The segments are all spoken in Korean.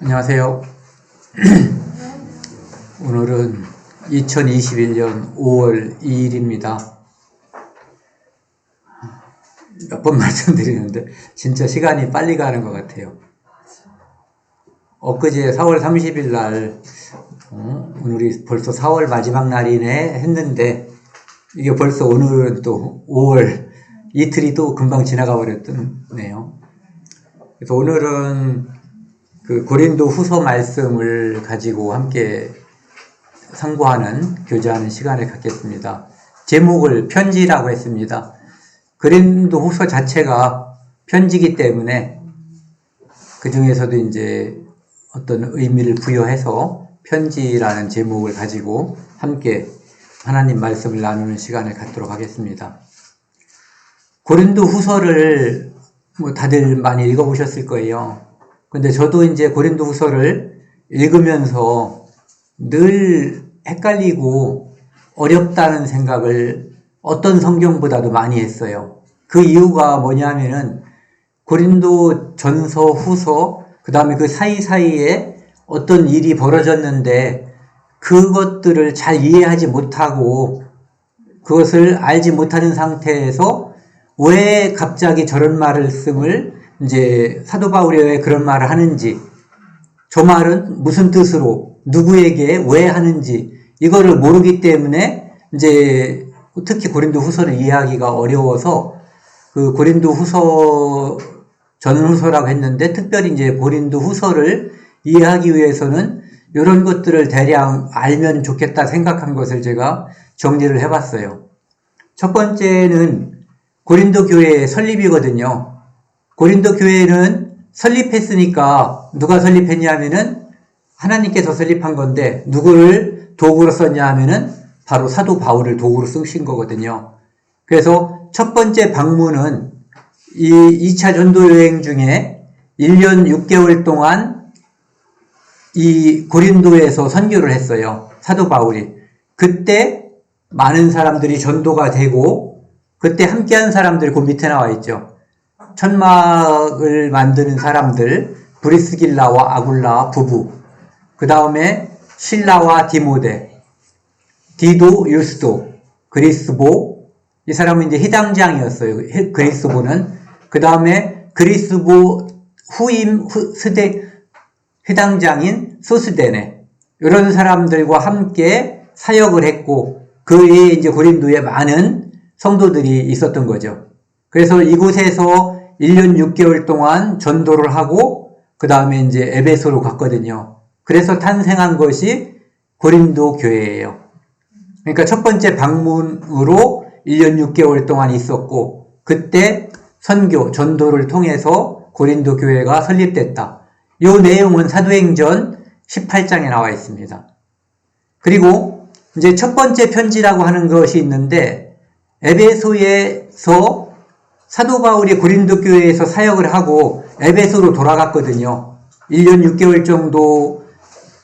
안녕하세요. 오늘은 2021년 5월 2일입니다. 몇 번 말씀드리는데 진짜 시간이 빨리 가는 것 같아요. 엊그제 4월 30일 날 오늘이 벌써 4월 마지막 날이네 했는데 이게 벌써 오늘은 또 5월 이틀이 또 금방 지나가 버렸네요. 그래서 오늘은 그 고린도 후서 말씀을 가지고 함께 상고하는, 교제하는 시간을 갖겠습니다. 제목을 편지라고 했습니다. 고린도 후서 자체가 편지이기 때문에 그 중에서도 이제 어떤 의미를 부여해서 편지라는 제목을 가지고 함께 하나님 말씀을 나누는 시간을 갖도록 하겠습니다. 고린도 후서를 다들 많이 읽어보셨을 거예요. 근데 저도 이제 고린도 후서를 읽으면서 늘 헷갈리고 어렵다는 생각을 어떤 성경보다도 많이 했어요. 그 이유가 뭐냐면은 고린도 전서, 후서, 그 다음에 그 사이사이에 어떤 일이 벌어졌는데 그것들을 잘 이해하지 못하고 그것을 알지 못하는 상태에서 왜 갑자기 저런 말씀을 이제 사도 바울이 왜 그런 말을 하는지, 저 말은 무슨 뜻으로 누구에게 왜 하는지 이거를 모르기 때문에 이제 특히 고린도 후서를 이해하기가 어려워서 그 고린도 후서 전후서라고 했는데 특별히 이제 고린도 후서를 이해하기 위해서는 이런 것들을 대략 알면 좋겠다 생각한 것을 제가 정리를 해봤어요. 첫 번째는 고린도 교회의 설립이거든요. 고린도 교회는 설립했으니까 누가 설립했냐면은 하나님께서 설립한 건데 누구를 도구로 썼냐 하면은 바로 사도 바울을 도구로 쓰신 거거든요. 그래서 첫 번째 방문은 이 2차 전도 여행 중에 1년 6개월 동안 이 고린도에서 선교를 했어요. 사도 바울이. 그때 많은 사람들이 전도가 되고 그때 함께한 사람들 그 밑에 나와 있죠. 천막을 만드는 사람들, 브리스길라와 아굴라 부부, 그 다음에 실라와 디모데, 디도, 유스도, 그리스보, 이 사람은 이제 희당장이었어요. 그리스보는. 그 다음에 그리스보 후임 희당장인 소스데네, 이런 사람들과 함께 사역을 했고, 그 외에 이제 고린도에 많은 성도들이 있었던 거죠. 그래서 이곳에서 1년 6개월 동안 전도를 하고 그 다음에 이제 에베소로 갔거든요. 그래서 탄생한 것이 고린도 교회예요. 그러니까 첫 번째 방문으로 1년 6개월 동안 있었고 그때 선교, 전도를 통해서 고린도 교회가 설립됐다. 이 내용은 사도행전 18장에 나와 있습니다. 그리고 이제 첫 번째 편지라고 하는 것이 있는데 에베소에서 사도 바울이 고린도 교회에서 사역을 하고 에베소로 돌아갔거든요. 1년 6개월 정도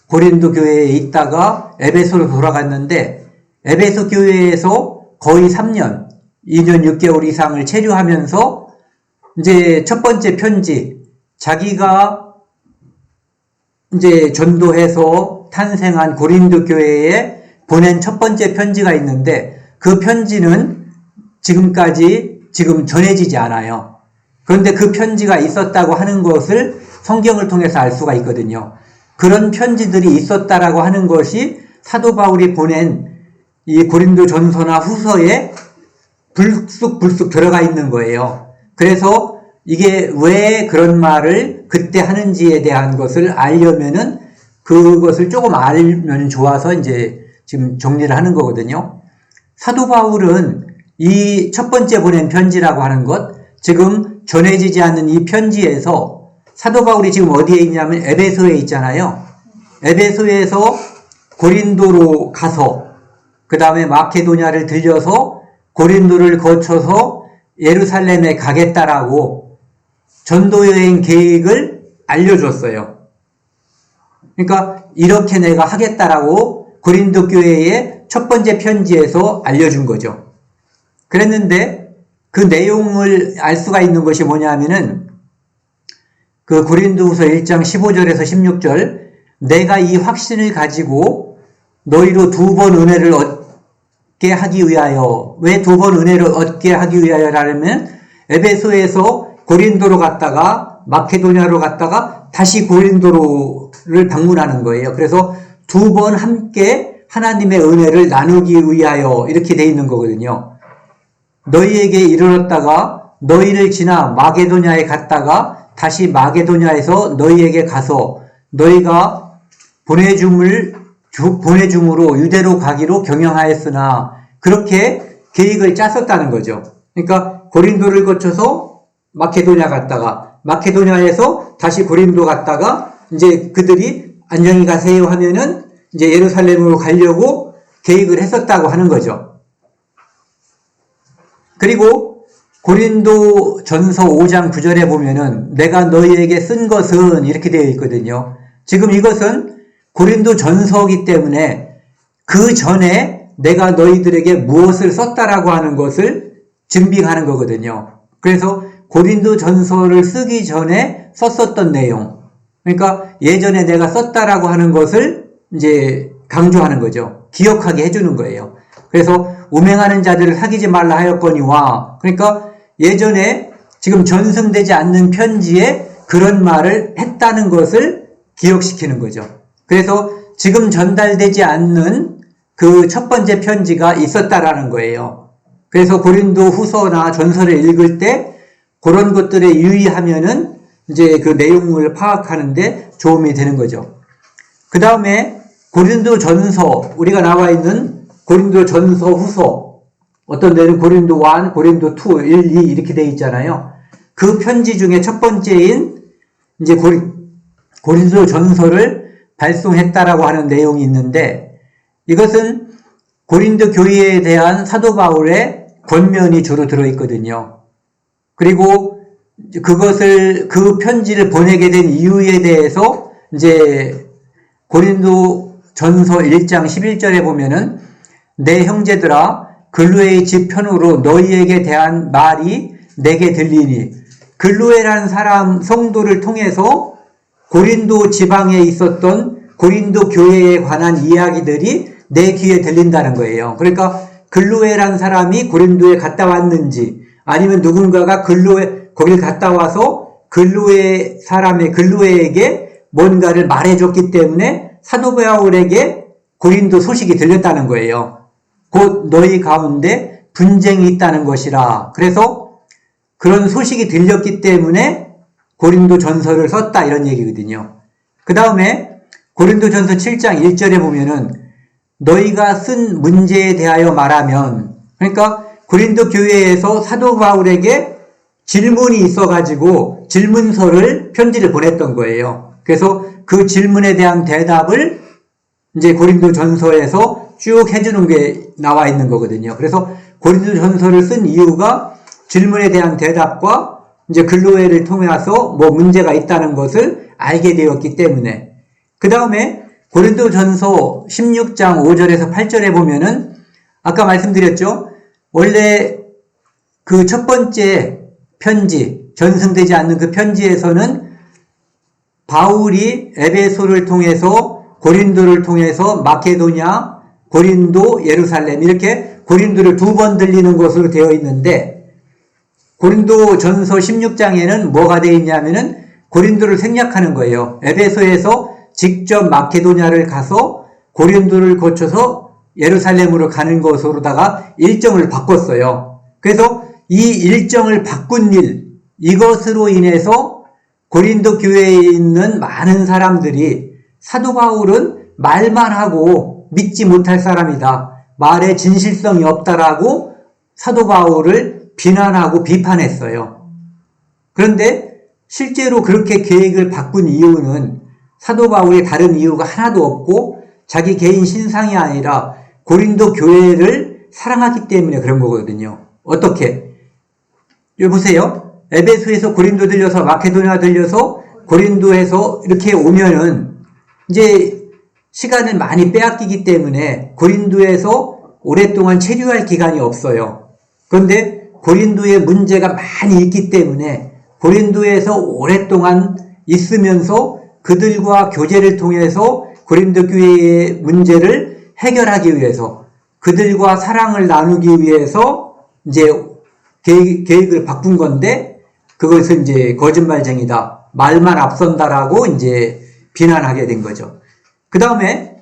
고린도 교회에 있다가 에베소로 돌아갔는데 에베소 교회에서 거의 3년, 2년 6개월 이상을 체류하면서 이제 첫 번째 편지, 자기가 이제 전도해서 탄생한 고린도 교회에 보낸 첫 번째 편지가 있는데 그 편지는 지금까지 전해지지 않아요. 그런데 그 편지가 있었다고 하는 것을 성경을 통해서 알 수가 있거든요. 그런 편지들이 있었다라고 하는 것이 사도 바울이 보낸 이 고린도 전서나 후서에 불쑥 들어가 있는 거예요. 그래서 이게 왜 그런 말을 그때 하는지에 대한 것을 알려면은 그것을 조금 알면 좋아서 이제 지금 정리를 하는 거거든요. 사도 바울은 이 첫 번째 보낸 편지라고 하는 것, 지금 전해지지 않는 이 편지에서 사도 바울이 지금 어디에 있냐면 에베소에 있잖아요. 에베소에서 고린도로 가서 그 다음에 마케도냐를 들려서 고린도를 거쳐서 예루살렘에 가겠다라고 전도여행 계획을 알려줬어요. 그러니까 이렇게 내가 하겠다라고 고린도 교회의 첫 번째 편지에서 알려준 거죠. 그랬는데 그 내용을 알 수가 있는 것이 뭐냐면은 그 고린도후서 1장 15절에서 16절, 내가 이 확신을 가지고 너희로 두 번 은혜를 얻게 하기 위하여, 왜 두 번 은혜를 얻게 하기 위하여라면 에베소에서 고린도로 갔다가 마케도냐로 갔다가 다시 고린도를 방문하는 거예요. 그래서 두 번 함께 하나님의 은혜를 나누기 위하여 이렇게 돼 있는 거거든요. 너희에게 이르렀다가 너희를 지나 마게도냐에 갔다가 다시 마게도냐에서 너희에게 가서 너희가 보내줌으로 유대로 가기로 경영하였으나, 그렇게 계획을 짰었다는 거죠. 그러니까 고린도를 거쳐서 마케도냐 갔다가 마케도냐에서 다시 고린도 갔다가 이제 그들이 안녕히 가세요 하면은 이제 예루살렘으로 가려고 계획을 했었다고 하는 거죠. 그리고 고린도 전서 5장 9절에 보면은 내가 너희에게 쓴 것은 이렇게 되어 있거든요. 지금 이것은 고린도 전서이기 때문에 그 전에 내가 너희들에게 무엇을 썼다라고 하는 것을 증빙하는 거거든요. 그래서 고린도 전서를 쓰기 전에 썼었던 내용, 그러니까 예전에 내가 썼다라고 하는 것을 이제 강조하는 거죠. 기억하게 해주는 거예요. 그래서 음행하는 자들을 사귀지 말라 하였거니와, 그러니까 예전에 지금 전승되지 않는 편지에 그런 말을 했다는 것을 기억시키는 거죠. 그래서 지금 전달되지 않는 그 첫 번째 편지가 있었다라는 거예요. 그래서 고린도 후서나 전서를 읽을 때 그런 것들에 유의하면은 이제 그 내용을 파악하는데 도움이 되는 거죠. 그 다음에 고린도 전서, 우리가 나와 있는 고린도 전서 후서, 어떤 데는 고린도 1, 고린도 2, 1, 2 이렇게 돼 있잖아요. 그 편지 중에 첫 번째인 이제 고린도 전서를 발송했다라고 하는 내용이 있는데, 이것은 고린도 교회에 대한 사도 바울의 권면이 주로 들어있거든요. 그리고 그 편지를 보내게 된 이유에 대해서 이제 고린도 전서 1장 11절에 보면은 내 형제들아 글로에의 집 편으로 너희에게 대한 말이 내게 들리니, 글로에라는 사람 성도를 통해서 고린도 지방에 있었던 고린도 교회에 관한 이야기들이 내 귀에 들린다는 거예요. 그러니까 글로에라는 사람이 고린도에 갔다 왔는지, 아니면 누군가가 거길 갔다 와서 글로에에게 뭔가를 말해줬기 때문에 사도 바울에게 고린도 소식이 들렸다는 거예요. 곧 너희 가운데 분쟁이 있다는 것이라. 그래서 그런 소식이 들렸기 때문에 고린도 전서를 썼다, 이런 얘기거든요. 그 다음에 고린도 전서 7장 1절에 보면은 너희가 쓴 문제에 대하여 말하면, 그러니까 고린도 교회에서 사도 바울에게 질문이 있어가지고 편지를 보냈던 거예요. 그래서 그 질문에 대한 대답을 이제 고린도 전서에서 쭉 해주는 게 나와 있는 거거든요. 그래서 고린도 전서를 쓴 이유가 질문에 대한 대답과 이제 글로에를 통해서 뭐 문제가 있다는 것을 알게 되었기 때문에. 그 다음에 고린도 전서 16장 5절에서 8절에 보면은 아까 말씀드렸죠. 원래 그 첫 번째 편지, 전승되지 않는 그 편지에서는 바울이 에베소를 통해서 고린도를 통해서 마케도냐, 고린도, 예루살렘 이렇게 고린도를 두 번 들리는 것으로 되어 있는데, 고린도 전서 16장에는 뭐가 되어 있냐면은 고린도를 생략하는 거예요. 에베소에서 직접 마케도냐를 가서 고린도를 거쳐서 예루살렘으로 가는 것으로다가 일정을 바꿨어요. 그래서 이 일정을 바꾼 이것으로 인해서 고린도 교회에 있는 많은 사람들이 사도 바울은 말만 하고 믿지 못할 사람이다, 말에 진실성이 없다라고 사도 바울을 비난하고 비판했어요. 그런데 실제로 그렇게 계획을 바꾼 이유는 사도 바울의 다른 이유가 하나도 없고 자기 개인 신상이 아니라 고린도 교회를 사랑하기 때문에 그런 거거든요. 어떻게? 여기 보세요. 에베소에서 고린도 들려서 마케도냐 들려서 고린도에서 이렇게 오면은 이제 시간을 많이 빼앗기기 때문에 고린도에서 오랫동안 체류할 기간이 없어요. 그런데 고린도에 문제가 많이 있기 때문에 고린도에서 오랫동안 있으면서 그들과 교제를 통해서 고린도 교회의 문제를 해결하기 위해서 그들과 사랑을 나누기 위해서 이제 계획을 바꾼 건데 그것은 이제 거짓말쟁이다. 말만 앞선다라고 이제 비난하게 된 거죠. 그 다음에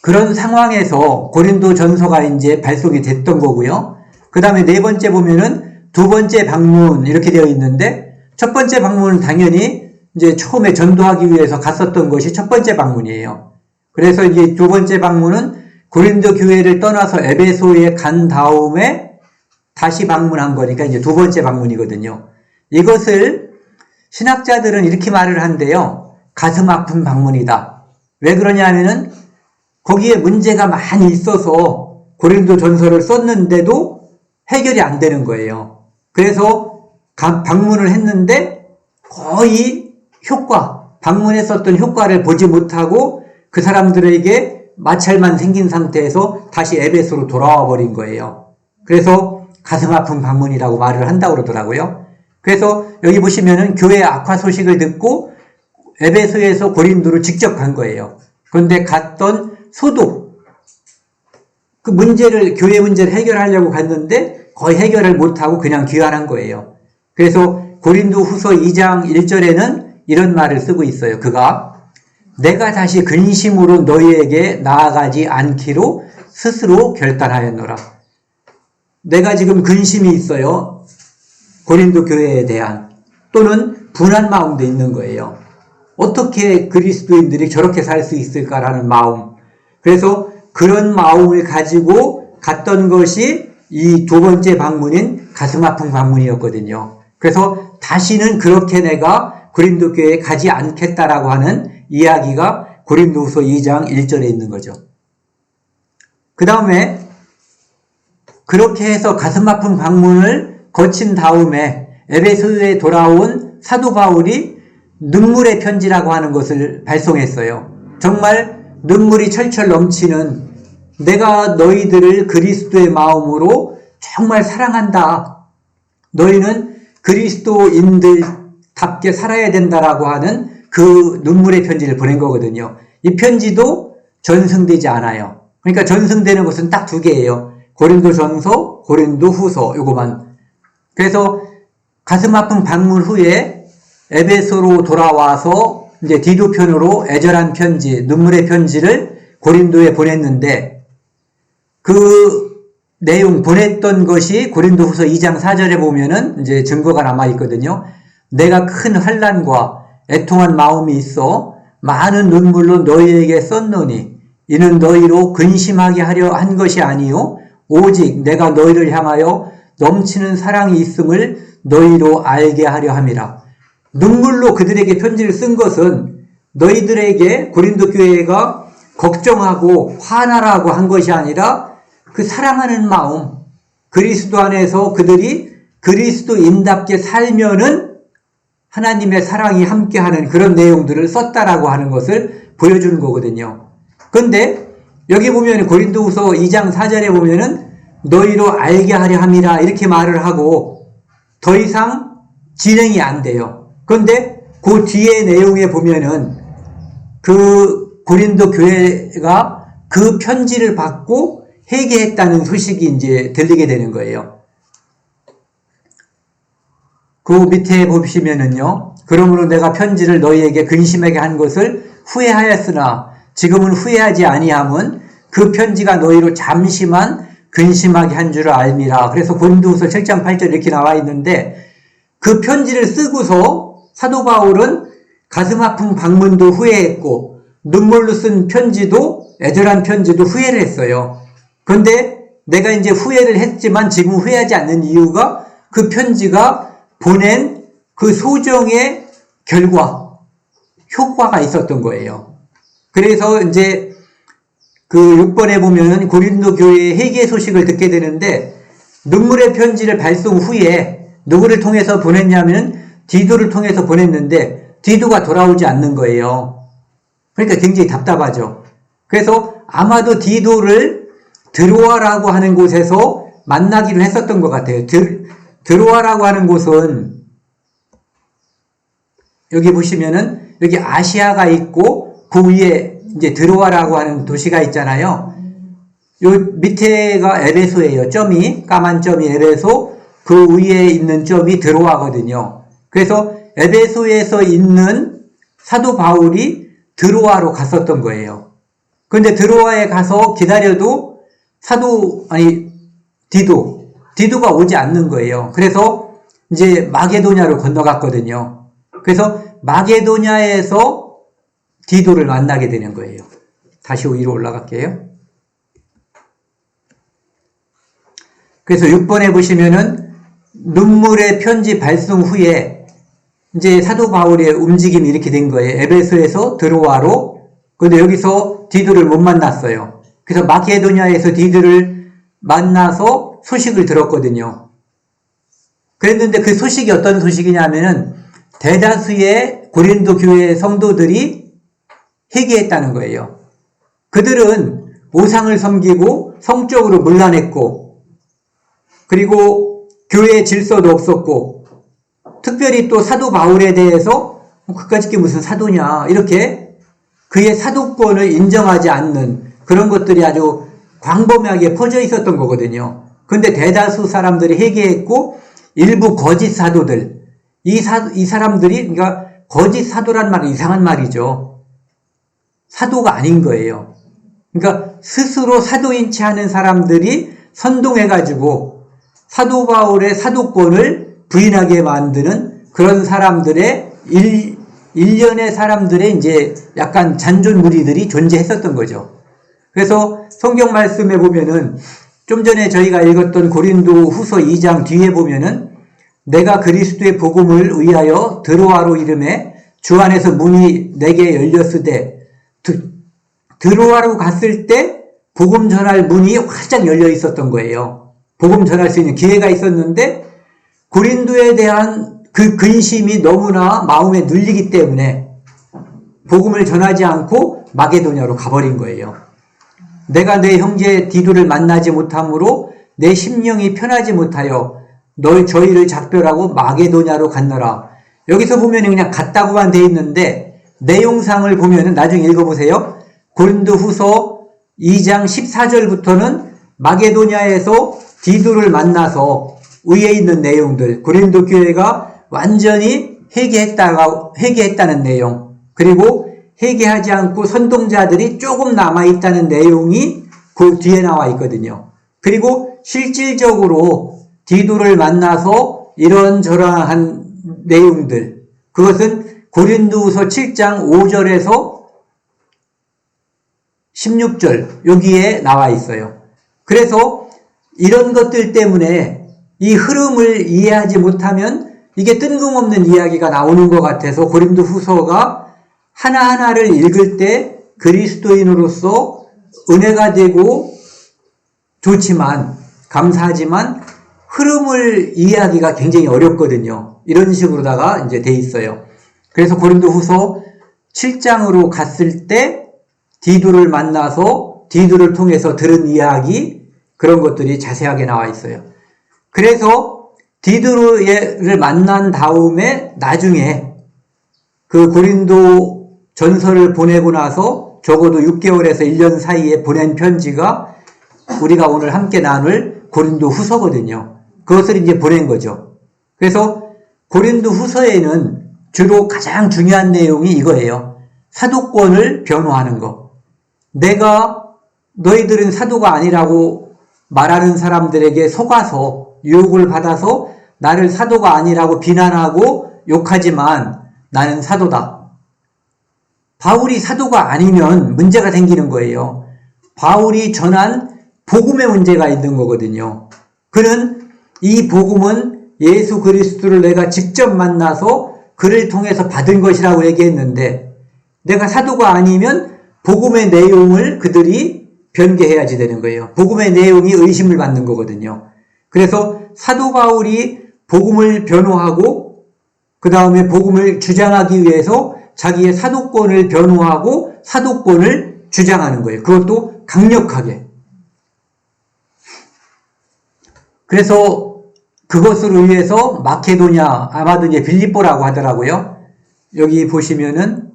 그런 상황에서 고린도 전서가 이제 발송이 됐던 거고요. 그 다음에 네 번째 보면은 두 번째 방문 이렇게 되어 있는데 첫 번째 방문은 당연히 이제 처음에 전도하기 위해서 갔었던 것이 첫 번째 방문이에요. 그래서 이제 두 번째 방문은 고린도 교회를 떠나서 에베소에 간 다음에 다시 방문한 거니까 이제 두 번째 방문이거든요. 이것을 신학자들은 이렇게 말을 한대요. 가슴 아픈 방문이다. 왜 그러냐 하면은 거기에 문제가 많이 있어서 고린도 전서를 썼는데도 해결이 안 되는 거예요. 그래서 방문을 했는데 거의 방문했었던 효과를 보지 못하고 그 사람들에게 마찰만 생긴 상태에서 다시 에베소로 돌아와 버린 거예요. 그래서 가슴 아픈 방문이라고 말을 한다고 그러더라고요. 그래서 여기 보시면은 교회 악화 소식을 듣고 에베소에서 고린도로 직접 간 거예요. 그런데 갔던 소도 그 교회 문제를 해결하려고 갔는데 거의 해결을 못하고 그냥 귀환한 거예요. 그래서 고린도 후서 2장 1절에는 이런 말을 쓰고 있어요. 그가 내가 다시 근심으로 너희에게 나아가지 않기로 스스로 결단하였노라. 내가 지금 근심이 있어요. 고린도 교회에 대한 또는 분한 마음도 있는 거예요. 어떻게 그리스도인들이 저렇게 살 수 있을까라는 마음. 그래서 그런 마음을 가지고 갔던 것이 이 두 번째 방문인 가슴 아픈 방문이었거든요. 그래서 다시는 그렇게 내가 고린도 교회에 가지 않겠다라고 하는 이야기가 고린도후서 2장 1절에 있는 거죠. 그 다음에 그렇게 해서 가슴 아픈 방문을 거친 다음에 에베소에 돌아온 사도 바울이 눈물의 편지라고 하는 것을 발송했어요. 정말 눈물이 철철 넘치는 내가 너희들을 그리스도의 마음으로 정말 사랑한다. 너희는 그리스도인들답게 살아야 된다라고 하는 그 눈물의 편지를 보낸 거거든요. 이 편지도 전승되지 않아요. 그러니까 전승되는 것은 딱 두 개예요. 고린도전서, 고린도후서 요거만. 그래서 가슴 아픈 방문 후에 에베소로 돌아와서 이제 디도편으로 애절한 편지, 눈물의 편지를 고린도에 보냈는데 그 내용 보냈던 것이 고린도후서 2장 4절에 보면은 이제 증거가 남아 있거든요. 내가 큰 환난과 애통한 마음이 있어 많은 눈물로 너희에게 썼노니 이는 너희로 근심하게 하려 한 것이 아니요 오직 내가 너희를 향하여 넘치는 사랑이 있음을 너희로 알게 하려 함이라. 눈물로 그들에게 편지를 쓴 것은 너희들에게 고린도 교회가 걱정하고 화나라고 한 것이 아니라 그 사랑하는 마음, 그리스도 안에서 그들이 그리스도인답게 살면은 하나님의 사랑이 함께하는 그런 내용들을 썼다라고 하는 것을 보여주는 거거든요. 그런데 여기 보면 고린도후서 2장 4절에 보면은 너희로 알게 하려 함이라 이렇게 말을 하고 더 이상 진행이 안 돼요. 그런데 그 뒤에 내용에 보면은 그 고린도 교회가 그 편지를 받고 회개했다는 소식이 이제 들리게 되는 거예요. 그 밑에 보시면은요. 그러므로 내가 편지를 너희에게 근심하게 한 것을 후회하였으나 지금은 후회하지 아니함은 그 편지가 너희로 잠시만 근심하게 한 줄 알미라. 그래서 고린도후서 7장 8절 이렇게 나와 있는데 그 편지를 쓰고서 사도 바울은 가슴 아픈 방문도 후회했고 눈물로 쓴 편지도 애절한 편지도 후회를 했어요. 그런데 내가 이제 후회를 했지만 지금 후회하지 않는 이유가 그 편지가 보낸 그 소정의 효과가 있었던 거예요. 그래서 이제 그 6번에 보면 고린도 교회의 회개 소식을 듣게 되는데 눈물의 편지를 발송 후에 누구를 통해서 보냈냐면 디도를 통해서 보냈는데 디도가 돌아오지 않는 거예요. 그러니까 굉장히 답답하죠. 그래서 아마도 디도를 드로아라고 하는 곳에서 만나기로 했었던 것 같아요. 드로아라고 하는 곳은 여기 보시면은 여기 아시아가 있고 그 위에 이제 드로아라고 하는 도시가 있잖아요. 요 밑에가 에베소예요. 점이 까만 점이 에베소, 그 위에 있는 점이 드로아거든요. 그래서 에베소에서 있는 사도 바울이 드로아로 갔었던 거예요. 그런데 드로아에 가서 기다려도 디도가 오지 않는 거예요. 그래서 이제 마게도냐로 건너갔거든요. 그래서 마게도냐에서 디도를 만나게 되는 거예요. 다시 위로 올라갈게요. 그래서 6번에 보시면은 눈물의 편지 발송 후에 이제 사도 바울의 움직임이 이렇게 된 거예요. 에베소에서 드로아로. 근데 여기서 디도를 못 만났어요. 그래서 마게도냐에서 디도를 만나서 소식을 들었거든요. 그랬는데 그 소식이 어떤 소식이냐면은 대다수의 고린도 교회 성도들이 회개했다는 거예요. 그들은 우상을 섬기고 성적으로 문란했고, 그리고 교회의 질서도 없었고, 특별히 또 사도 바울에 대해서 그까짓 게 무슨 사도냐 이렇게 그의 사도권을 인정하지 않는 그런 것들이 아주 광범위하게 퍼져 있었던 거거든요. 그런데 대다수 사람들이 회개했고, 일부 거짓 사도들, 이 사람들이, 그러니까 거짓 사도란 말은 이상한 말이죠. 사도가 아닌 거예요. 그러니까 스스로 사도인 체 하는 사람들이 선동해가지고 사도 바울의 사도권을 부인하게 만드는 그런 사람들의 일련의 사람들의 이제 약간 잔존무리들이 존재했었던 거죠. 그래서 성경 말씀에 보면은 좀 전에 저희가 읽었던 고린도 후서 2장 뒤에 보면은 내가 그리스도의 복음을 위하여 드로아로 이름에 주 안에서 문이 내게 열렸으되, 드로아로 갔을 때 복음 전할 문이 활짝 열려 있었던 거예요. 복음 전할 수 있는 기회가 있었는데 고린도에 대한 그 근심이 너무나 마음에 눌리기 때문에 복음을 전하지 않고 마게도냐로 가버린 거예요. 내가 내 형제 디도를 만나지 못함으로 내 심령이 편하지 못하여 저희를 작별하고 마게도냐로 갔노라. 여기서 보면 그냥 갔다고만 돼 있는데 내용상을 보면은 나중에 읽어보세요. 고린도 후서 2장 14절부터는 마게도냐에서 디도를 만나서 위에 있는 내용들, 고린도 교회가 완전히 회개했다는 내용, 그리고 회개하지 않고 선동자들이 조금 남아있다는 내용이 그 뒤에 나와 있거든요. 그리고 실질적으로 디도를 만나서 이런저런한 내용들, 그것은 고린도후서 7장 5절에서 16절 여기에 나와 있어요. 그래서 이런 것들 때문에 이 흐름을 이해하지 못하면 이게 뜬금없는 이야기가 나오는 것 같아서 고린도 후서가 하나하나를 읽을 때 그리스도인으로서 은혜가 되고 좋지만, 감사하지만 흐름을 이해하기가 굉장히 어렵거든요. 이런 식으로다가 이제 돼 있어요. 그래서 고린도 후서 7장으로 갔을 때 디도를 만나서 디도를 통해서 들은 이야기, 그런 것들이 자세하게 나와 있어요. 그래서 디도를 만난 다음에 나중에 그 고린도 전서를 보내고 나서 적어도 6개월에서 1년 사이에 보낸 편지가 우리가 오늘 함께 나눌 고린도 후서거든요. 그것을 이제 보낸 거죠. 그래서 고린도 후서에는 주로 가장 중요한 내용이 이거예요. 사도권을 변호하는 거. 내가 너희들은 사도가 아니라고 말하는 사람들에게 속아서 유혹을 받아서 나를 사도가 아니라고 비난하고 욕하지만 나는 사도다. 바울이 사도가 아니면 문제가 생기는 거예요. 바울이 전한 복음의 문제가 있는 거거든요. 그는 이 복음은 예수 그리스도를 내가 직접 만나서 그를 통해서 받은 것이라고 얘기했는데, 내가 사도가 아니면 복음의 내용을 그들이 변개해야지 되는 거예요. 복음의 내용이 의심을 받는 거거든요. 그래서 사도 바울이 복음을 변호하고 그 다음에 복음을 주장하기 위해서 자기의 사도권을 변호하고 사도권을 주장하는 거예요. 그것도 강력하게. 그래서 그것을 위해서 마케도냐, 아마도 이제 빌립보라고 하더라고요. 여기 보시면은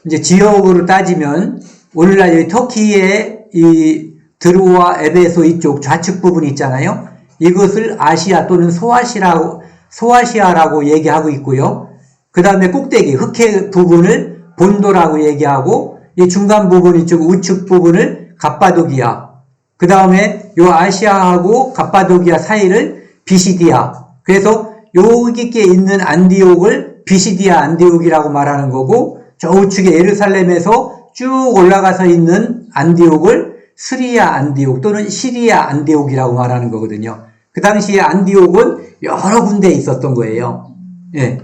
이제 지역으로 따지면 오늘날 여기 터키의 이 드로와 에베소 이쪽 좌측 부분이 있잖아요. 이것을 아시아 또는 소아시아라고 얘기하고 있고요. 그 다음에 꼭대기 흑해 부분을 본도라고 얘기하고 이 중간 부분 이쪽 우측 부분을 갑바도기아, 그 다음에 요 아시아하고 갑바도기아 사이를 비시디아. 그래서 여기께 있는 안디옥을 비시디아 안디옥이라고 말하는 거고, 저 우측에 예루살렘에서 쭉 올라가서 있는 안디옥을 스리아 안디옥 또는 시리아 안디옥이라고 말하는 거거든요. 그 당시에 안디옥은 여러 군데에 있었던 거예요. 예.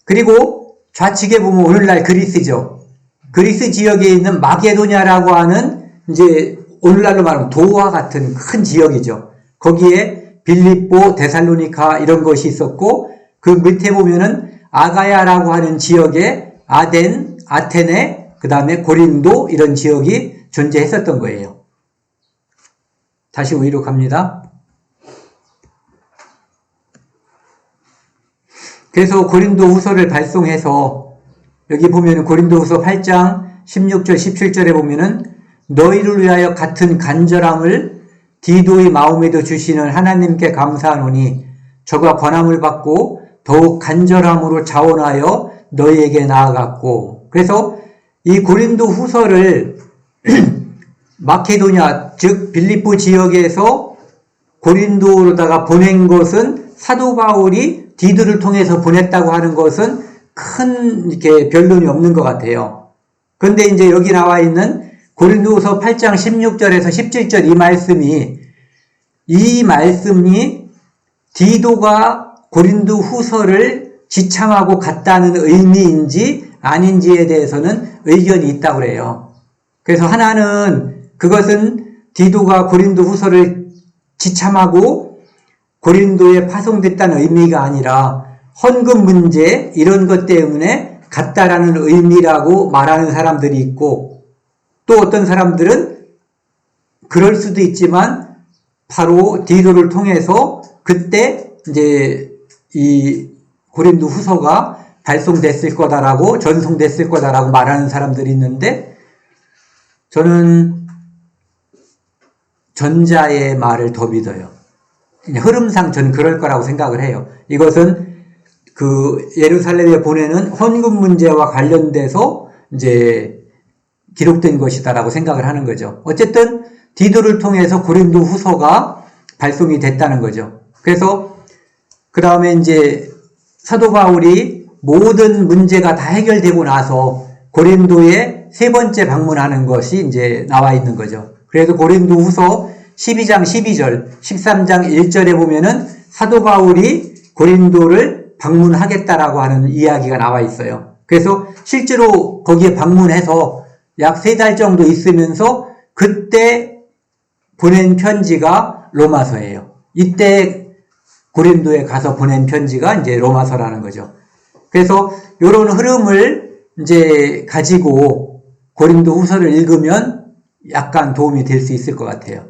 그리고 좌측에 보면 오늘날 그리스죠. 그리스 지역에 있는 마게도냐라고 하는 이제 오늘날로 말하면 도와 같은 큰 지역이죠. 거기에 빌립보, 데살로니카 이런 것이 있었고, 그 밑에 보면은 아가야라고 하는 지역에 아덴, 아테네, 그 다음에 고린도 이런 지역이 존재했었던 거예요. 다시 위로 갑니다. 그래서 고린도 후서를 발송해서 여기 보면은 고린도 후서 8장 16절 17절에 보면은 너희를 위하여 같은 간절함을 디도의 마음에도 주시는 하나님께 감사하노니 저가 권함을 받고 더욱 간절함으로 자원하여 너희에게 나아갔고. 그래서 이 고린도 후서를 마케도냐 즉 빌립보 지역에서 고린도로다가 보낸 것은 사도 바울이 디도를 통해서 보냈다고 하는 것은 큰 이렇게 변론이 없는 것 같아요. 그런데 이제 여기 나와 있는 고린도후서 8장 16절에서 17절 이 말씀이 디도가 고린도 후서를 지참하고 갔다는 의미인지 아닌지에 대해서는 의견이 있다고 그래요. 그래서 하나는 그것은 디도가 고린도 후서를 지참하고 고린도에 파송됐다는 의미가 아니라 헌금 문제 이런 것 때문에 갔다라는 의미라고 말하는 사람들이 있고, 또 어떤 사람들은 그럴 수도 있지만 바로 디도를 통해서 그때 이제 이 고린도 후서가 발송됐을 거다라고 전송됐을 거다라고 말하는 사람들이 있는데, 저는 전자의 말을 더 믿어요. 흐름상 저는 그럴 거라고 생각을 해요. 이것은 그 예루살렘에 보내는 헌금 문제와 관련돼서 이제 기록된 것이다라고 생각을 하는 거죠. 어쨌든 디도를 통해서 고린도 후서가 발송이 됐다는 거죠. 그래서 그 다음에 이제 사도 바울이 모든 문제가 다 해결되고 나서 고린도에 세 번째 방문하는 것이 이제 나와 있는 거죠. 그래서 고린도 후서 12장 12절, 13장 1절에 보면은 사도 바울이 고린도를 방문하겠다라고 하는 이야기가 나와 있어요. 그래서 실제로 거기에 방문해서 약 3달 정도 있으면서 그때 보낸 편지가 로마서예요. 이때 고린도에 가서 보낸 편지가 이제 로마서라는 거죠. 그래서 이런 흐름을 이제 가지고 고린도 후서를 읽으면 약간 도움이 될 수 있을 것 같아요.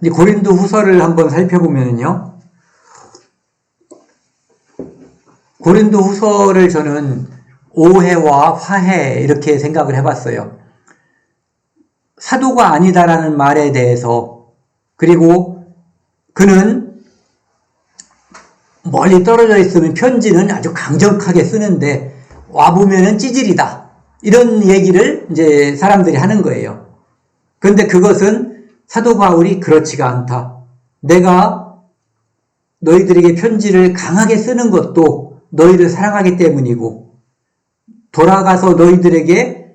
이제 고린도 후서를 한번 살펴보면요. 고린도 후서를 저는 오해와 화해 이렇게 생각을 해봤어요. 사도가 아니다라는 말에 대해서, 그리고 그는 멀리 떨어져 있으면 편지는 아주 강력하게 쓰는데 와보면은 찌질이다. 이런 얘기를 이제 사람들이 하는 거예요. 그런데 그것은 사도 바울이 그렇지가 않다. 내가 너희들에게 편지를 강하게 쓰는 것도 너희를 사랑하기 때문이고, 돌아가서 너희들에게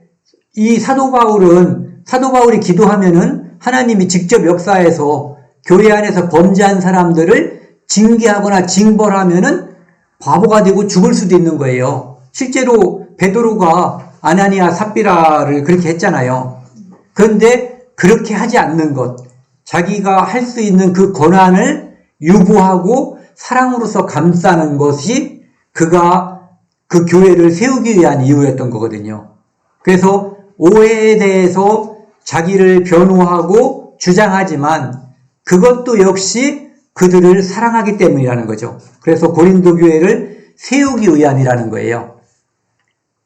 이 사도 바울이 기도하면은 하나님이 직접 역사해서 교회 안에서 범죄한 사람들을 징계하거나 징벌하면은 바보가 되고 죽을 수도 있는 거예요. 실제로 베드로가 아나니아 삽비라를 그렇게 했잖아요. 그런데 그렇게 하지 않는 것, 자기가 할 수 있는 그 권한을 유보하고 사랑으로서 감싸는 것이 그가 그 교회를 세우기 위한 이유였던 거거든요. 그래서 오해에 대해서 자기를 변호하고 주장하지만 그것도 역시 그들을 사랑하기 때문이라는 거죠. 그래서 고린도 교회를 세우기 위함이라는 거예요.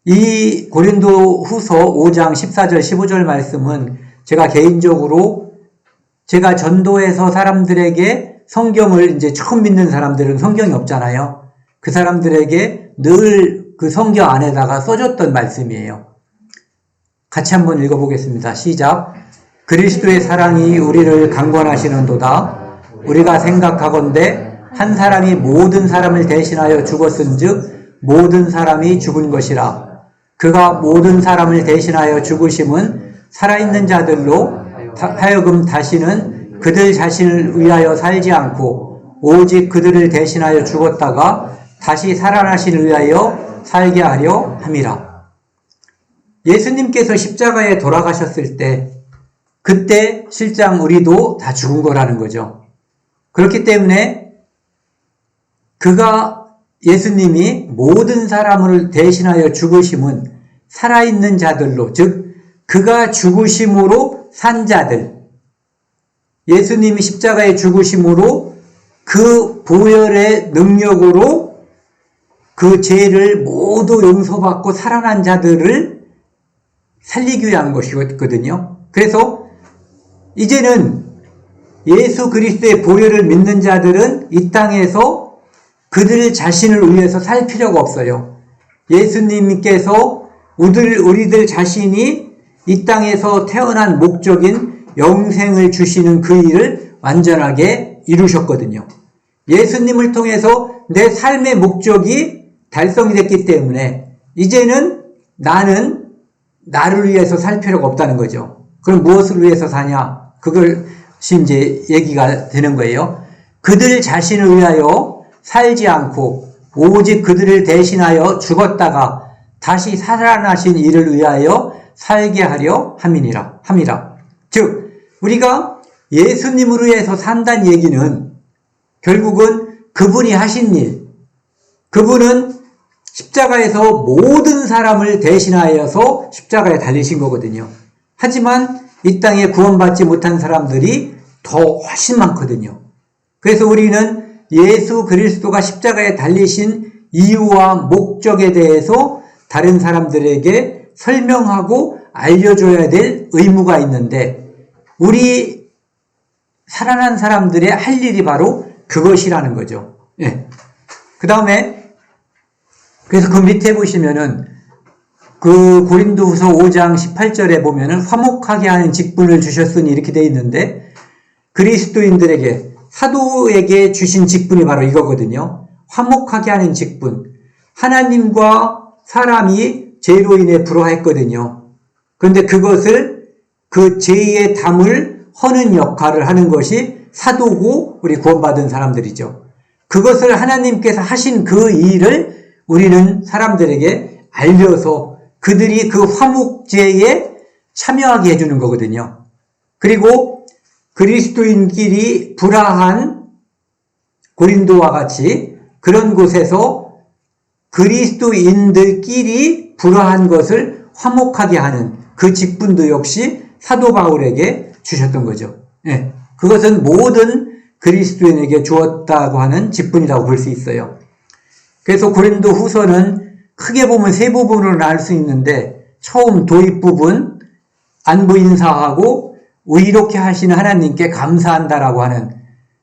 이 고린도 후서 5장 14절 15절 말씀은 제가 개인적으로 제가 전도해서 사람들에게 성경을 이제 처음 믿는 사람들은 성경이 없잖아요. 그 사람들에게 늘 그 성경 안에다가 써줬던 말씀이에요. 같이 한번 읽어보겠습니다. 시작. 그리스도의 사랑이 우리를 강권하시는도다. 우리가 생각하건대 한 사람이 모든 사람을 대신하여 죽었은즉 모든 사람이 죽은 것이라. 그가 모든 사람을 대신하여 죽으심은 살아있는 자들로 하여금 다시는 그들 자신을 위하여 살지 않고 오직 그들을 대신하여 죽었다가 다시 살아나신 위하여 살게 하려 함이라. 예수님께서 십자가에 돌아가셨을 때 그때 실상 우리도 다 죽은 거라는 거죠. 그렇기 때문에 예수님이 모든 사람을 대신하여 죽으심은 살아있는 자들로, 즉 그가 죽으심으로 산 자들, 예수님이 십자가에 죽으심으로 그 보혈의 능력으로 그 죄를 모두 용서받고 살아난 자들을 살리기 위한 것이거든요. 그래서 이제는 예수 그리스도의 보혈을 믿는 자들은 이 땅에서 그들 자신을 위해서 살 필요가 없어요. 예수님께서 우리들 자신이 이 땅에서 태어난 목적인 영생을 주시는 그 일을 완전하게 이루셨거든요. 예수님을 통해서 내 삶의 목적이 달성이 됐기 때문에 이제는 나는 나를 위해서 살 필요가 없다는 거죠. 그럼 무엇을 위해서 사냐? 그것이 이제 얘기가 되는 거예요. 그들 자신을 위하여 살지 않고 오직 그들을 대신하여 죽었다가 다시 살아나신 이를 위하여 살게 하려 함이라. 즉 우리가 예수님을 위해서 산다는 얘기는 결국은 그분이 하신 일, 그분은 십자가에서 모든 사람을 대신하여서 십자가에 달리신 거거든요. 하지만 이 땅에 구원받지 못한 사람들이 더 훨씬 많거든요. 그래서 우리는 예수 그리스도가 십자가에 달리신 이유와 목적에 대해서 다른 사람들에게 설명하고 알려줘야 될 의무가 있는데 우리 살아난 사람들의 할 일이 바로 그것이라는 거죠. 예. 그 다음에 그래서 그 밑에 보시면은 그 고린도후서 5장 18절에 보면은 화목하게 하는 직분을 주셨으니 이렇게 돼 있는데 그리스도인들에게 사도에게 주신 직분이 바로 이거거든요. 화목하게 하는 직분. 하나님과 사람이 죄로 인해 불화했거든요. 그런데 그것을 그 죄의 담을 허는 역할을 하는 것이 사도고 우리 구원받은 사람들이죠. 그것을 하나님께서 하신 그 일을 우리는 사람들에게 알려서 그들이 그 화목제에 참여하게 해주는 거거든요. 그리고 그리스도인끼리 불화한 고린도와 같이 그런 곳에서 그리스도인들끼리 불화한 것을 화목하게 하는 그 직분도 역시 사도 바울에게 주셨던 거죠. 네. 그것은 모든 그리스도인에게 주었다고 하는 직분이라고 볼 수 있어요. 그래서 고린도 후서는 크게 보면 세 부분으로 나눌 수 있는데 처음 도입 부분, 안부 인사하고 의롭게 하시는 하나님께 감사한다라고 하는,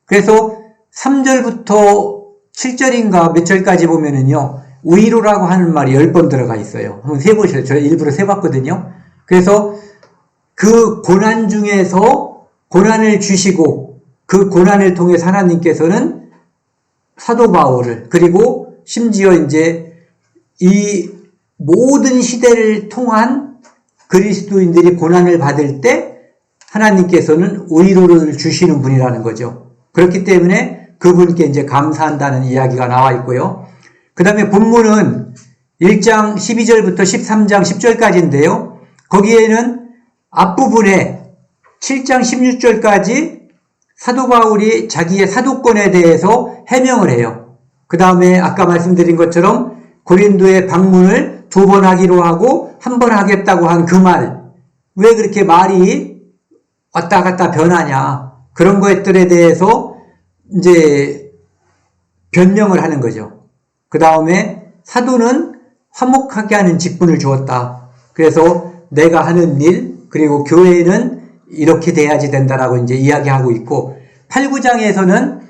그래서 3절부터 7절인가 몇 절까지 보면은요 의로라고 하는 말이 10번 들어가 있어요. 한번 세보세요. 제가 일부러 세봤거든요. 그래서 그 고난 중에서 고난을 주시고 그 고난을 통해 하나님께서는 사도 바울을, 그리고 심지어 이제 이 모든 시대를 통한 그리스도인들이 고난을 받을 때 하나님께서는 의로를 주시는 분이라는 거죠. 그렇기 때문에 그분께 이제 감사한다는 이야기가 나와 있고요. 그 다음에 본문은 1장 12절부터 13장 10절까지인데요. 거기에는 앞부분에 7장 16절까지 사도 바울이 자기의 사도권에 대해서 해명을 해요. 그 다음에 아까 말씀드린 것처럼 고린도의 방문을 2번 하기로 하고 1번 하겠다고 한 그 말, 왜 그렇게 말이 왔다 갔다 변하냐, 그런 것들에 대해서 이제 변명을 하는 거죠. 그 다음에 사도는 화목하게 하는 직분을 주었다. 그래서 내가 하는 일, 그리고 교회는 이렇게 돼야지 된다라고 이제 이야기하고 있고, 8, 9장에서는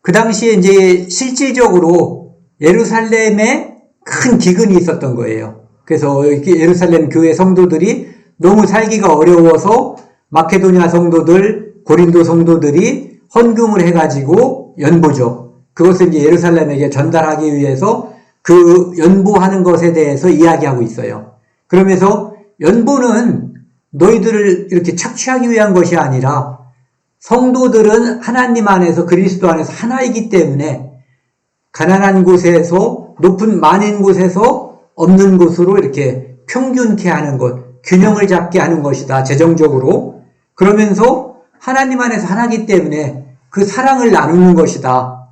그 당시에 이제 실질적으로 예루살렘에 큰 기근이 있었던 거예요. 그래서 예루살렘 교회 성도들이 너무 살기가 어려워서 마케도니아 성도들, 고린도 성도들이 헌금을 해가지고 연보죠. 그것을 이제 예루살렘에게 전달하기 위해서 그 연보하는 것에 대해서 이야기하고 있어요. 그러면서 연보는 너희들을 이렇게 착취하기 위한 것이 아니라 성도들은 하나님 안에서 그리스도 안에서 하나이기 때문에 가난한 곳에서 높은 많은 곳에서 없는 곳으로 이렇게 평균케 하는 것, 균형을 잡게 하는 것이다. 재정적으로. 그러면서 하나님 안에서 하나이기 때문에 그 사랑을 나누는 것이다.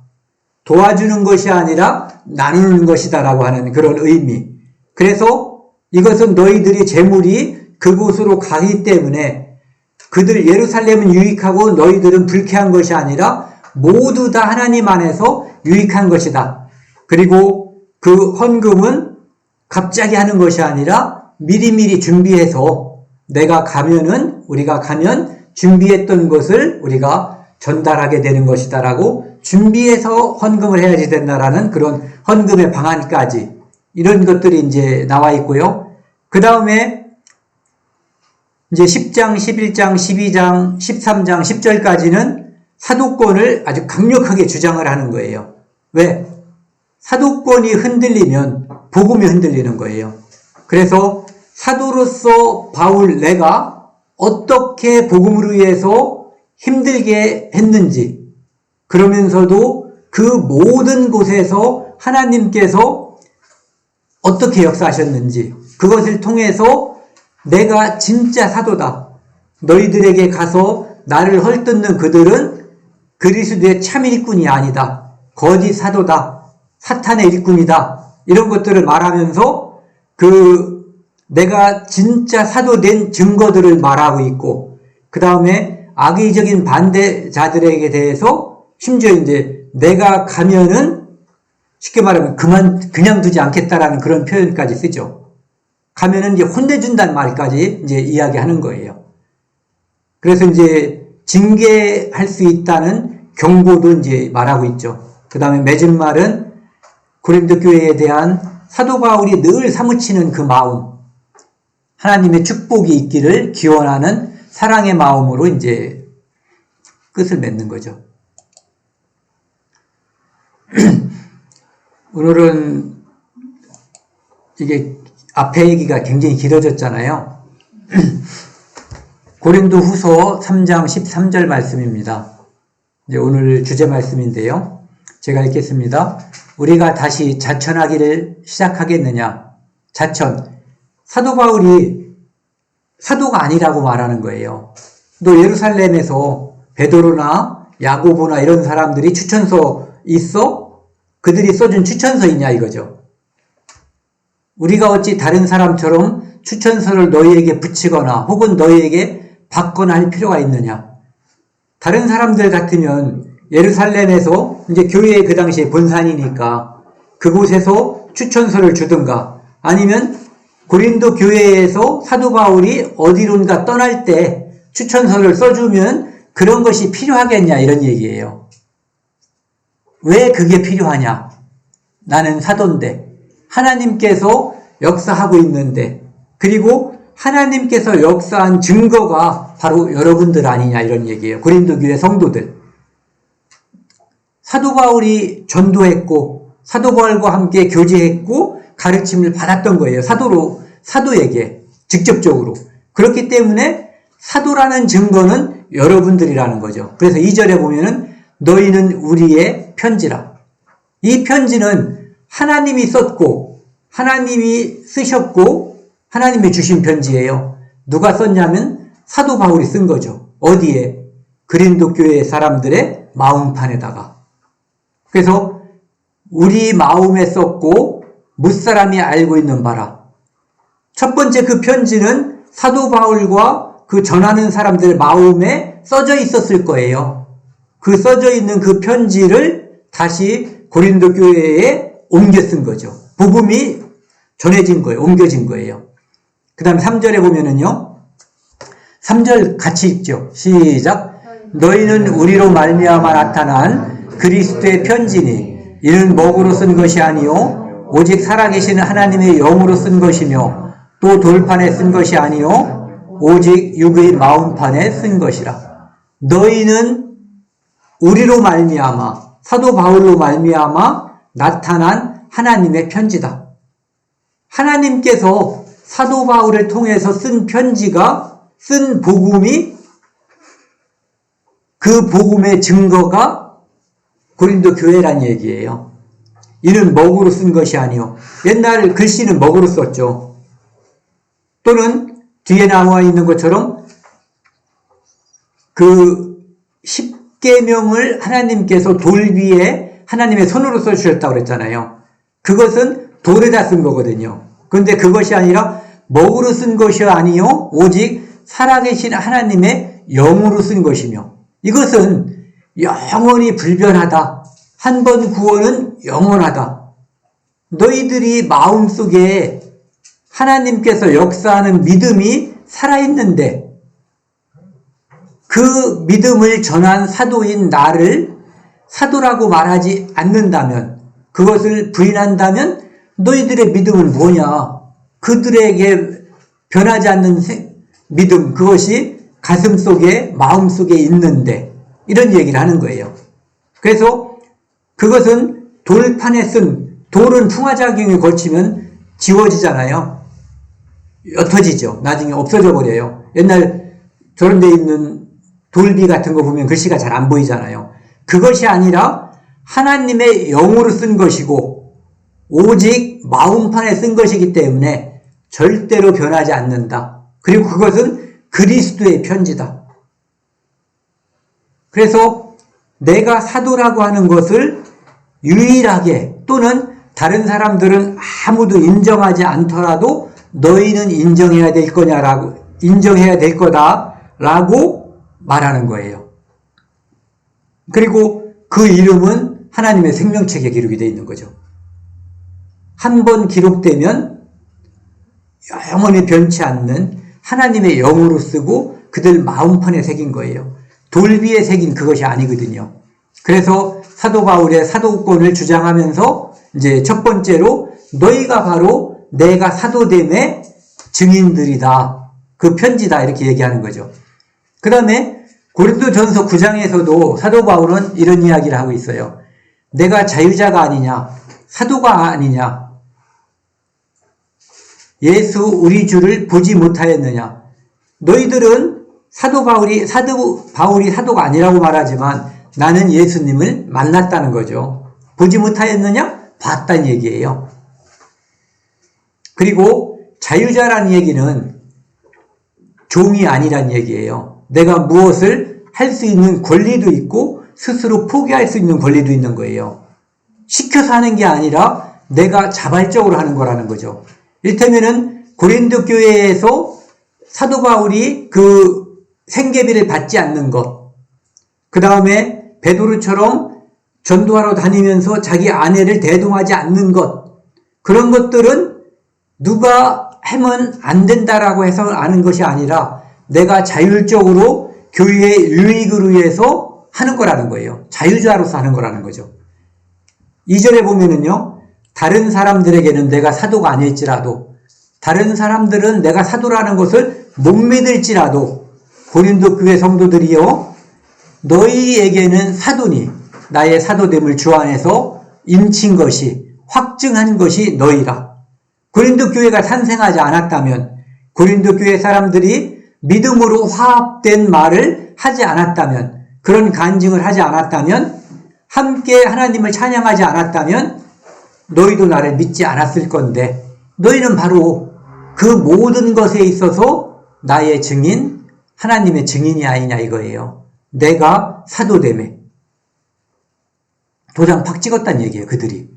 도와주는 것이 아니라 나누는 것이다 라고 하는 그런 의미. 그래서 이것은 너희들이 재물이 그곳으로 가기 때문에 그들 예루살렘은 유익하고 너희들은 불쾌한 것이 아니라 모두 다 하나님 안에서 유익한 것이다. 그리고 그 헌금은 갑자기 하는 것이 아니라 미리미리 준비해서 우리가 가면 준비했던 것을 우리가 전달하게 되는 것이다 라고 준비해서 헌금을 해야지 된다라는 그런 헌금의 방안까지 이런 것들이 이제 나와 있고요. 그 다음에 이제 10장, 11장, 12장, 13장, 10절까지는 사도권을 아주 강력하게 주장을 하는 거예요. 왜? 사도권이 흔들리면 복음이 흔들리는 거예요. 그래서 사도로서 바울 내가 어떻게 복음을 위해서 힘들게 했는지, 그러면서도 그 모든 곳에서 하나님께서 어떻게 역사하셨는지, 그것을 통해서 내가 진짜 사도다. 너희들에게 가서 나를 헐뜯는 그들은 그리스도의 참 일꾼이 아니다. 거짓 사도다. 사탄의 일꾼이다. 이런 것들을 말하면서 내가 진짜 사도된 증거들을 말하고 있고, 그 다음에 악의적인 반대자들에게 대해서 심지어 이제 내가 가면은 쉽게 말하면 그냥 두지 않겠다라는 그런 표현까지 쓰죠. 가면은 이제 혼내준다는 말까지 이제 이야기하는 거예요. 그래서 이제 징계할 수 있다는 경고도 이제 말하고 있죠. 그 다음에 맺은 말은 고린도 교회에 대한 사도 바울이 늘 사무치는 그 마음, 하나님의 축복이 있기를 기원하는 사랑의 마음으로 이제 끝을 맺는 거죠. 오늘은 이게 앞에 얘기가 굉장히 길어졌잖아요. 고린도 후서 3장 13절 말씀입니다. 이제 오늘 주제 말씀인데요. 제가 읽겠습니다. 우리가 다시 자천하기를 시작하겠느냐? 자천. 사도 바울이 사도가 아니라고 말하는 거예요. 또 예루살렘에서 베드로나 야고보나 이런 사람들이 추천서 있어? 그들이 써준 추천서이냐 이거죠. 우리가 어찌 다른 사람처럼 추천서를 너희에게 붙이거나 혹은 너희에게 받거나 할 필요가 있느냐. 다른 사람들 같으면 예루살렘에서 이제 교회의 그 당시에 본산이니까 그곳에서 추천서를 주든가 아니면 고린도 교회에서 사도 바울이 어디론가 떠날 때 추천서를 써주면 그런 것이 필요하겠냐 이런 얘기예요. 왜 그게 필요하냐? 나는 사도인데 하나님께서 역사하고 있는데 그리고 하나님께서 역사한 증거가 바로 여러분들 아니냐 이런 얘기예요. 고린도 교회 성도들. 사도 바울이 전도했고 사도 바울과 함께 교제했고 가르침을 받았던 거예요. 사도에게 직접적으로. 그렇기 때문에 사도라는 증거는 여러분들이라는 거죠. 그래서 2절에 보면은 너희는 우리의 편지라. 이 편지는 하나님이 썼고 하나님이 쓰셨고 하나님이 주신 편지예요. 누가 썼냐면 사도 바울이 쓴 거죠. 어디에? 고린도 교회 사람들의 마음판에다가. 그래서 우리 마음에 썼고 무사람이 알고 있는 바라. 첫 번째 그 편지는 사도 바울과 그 전하는 사람들 마음에 써져 있었을 거예요. 그 써져 있는 그 편지를 다시 고린도 교회에 옮겨 쓴 거죠. 복음이 전해진 거예요. 옮겨진 거예요. 그 다음에 3절에 보면은요. 3절 같이 읽죠. 시작. 너희는 우리로 말미암아 나타난 그리스도의 편지니 이는 먹으로 쓴 것이 아니요 오직 살아계시는 하나님의 영으로 쓴 것이며 또 돌판에 쓴 것이 아니요 오직 육의 마음판에 쓴 것이라. 너희는 우리로 말미암아 사도 바울로 말미암아 나타난 하나님의 편지다. 하나님께서 사도 바울을 통해서 쓴 편지가 쓴 복음이 그 복음의 증거가 고린도 교회란 얘기예요. 이는 먹으로 쓴 것이 아니요. 옛날 글씨는 먹으로 썼죠. 또는 뒤에 나와 있는 것처럼 그 10계명을 하나님께서 돌 위에 하나님의 손으로 써주셨다고 그랬잖아요. 그것은 돌에다 쓴 거거든요. 그런데 그것이 아니라 먹으로 쓴 것이 아니요 오직 살아계신 하나님의 영으로 쓴 것이며 이것은 영원히 불변하다. 한 번 구원은 영원하다. 너희들이 마음속에 하나님께서 역사하는 믿음이 살아있는데 그 믿음을 전한 사도인 나를 사도라고 말하지 않는다면 그것을 부인한다면 너희들의 믿음은 뭐냐? 그들에게 변하지 않는 믿음 그것이 가슴 속에 마음 속에 있는데 이런 얘기를 하는 거예요. 그래서 그것은 돌판에 쓴 돌은 풍화작용이 거치면 지워지잖아요. 옅어지죠. 나중에 없어져 버려요. 옛날 저런 데 있는 돌비 같은 거 보면 글씨가 잘 안 보이잖아요. 그것이 아니라 하나님의 영으로 쓴 것이고 오직 마음판에 쓴 것이기 때문에 절대로 변하지 않는다. 그리고 그것은 그리스도의 편지다. 그래서 내가 사도라고 하는 것을 유일하게 또는 다른 사람들은 아무도 인정하지 않더라도 너희는 인정해야 될 거냐라고 인정해야 될 거다라고 말하는 거예요. 그리고 그 이름은 하나님의 생명책에 기록이 되어 있는 거죠. 한 번 기록되면 영원히 변치 않는 하나님의 영으로 쓰고 그들 마음판에 새긴 거예요. 돌 위에 새긴 그것이 아니거든요. 그래서 사도 바울의 사도권을 주장하면서 이제 첫 번째로 너희가 바로 내가 사도됨의 증인들이다. 그 편지다 이렇게 얘기하는 거죠. 그 다음에 고린도전서 9장에서도 사도 바울은 이런 이야기를 하고 있어요. 내가 자유자가 아니냐 사도가 아니냐 예수 우리 주를 보지 못하였느냐. 너희들은 사도 바울이 사도가 아니라고 말하지만 나는 예수님을 만났다는 거죠. 보지 못하였느냐? 봤다는 얘기예요. 그리고 자유자라는 얘기는 종이 아니란 얘기예요. 내가 무엇을 할 수 있는 권리도 있고 스스로 포기할 수 있는 권리도 있는 거예요. 시켜서 하는 게 아니라 내가 자발적으로 하는 거라는 거죠. 이를테면은 고린도 교회에서 사도 바울이 그 생계비를 받지 않는 것, 그 다음에 베드로처럼 전도하러 다니면서 자기 아내를 대동하지 않는 것, 그런 것들은 누가 하면 안 된다라고 해서 아는 것이 아니라 내가 자율적으로 교회의 유익을 위해서 하는 거라는 거예요. 자유자로서 하는 거라는 거죠. 2절에 보면은요, 다른 사람들에게는 내가 사도가 아닐지라도, 다른 사람들은 내가 사도라는 것을 못 믿을지라도, 고린도 교회 성도들이요, 너희에게는 사도니, 나의 사도됨을 주 안에서 인친 것이, 확증한 것이 너희라. 고린도 교회가 탄생하지 않았다면, 고린도 교회 사람들이 믿음으로 화합된 말을 하지 않았다면, 그런 간증을 하지 않았다면, 함께 하나님을 찬양하지 않았다면, 너희도 나를 믿지 않았을 건데, 너희는 바로 그 모든 것에 있어서 나의 증인, 하나님의 증인이 아니냐 이거예요. 내가 사도됨에. 도장 팍 찍었다는 얘기예요, 그들이.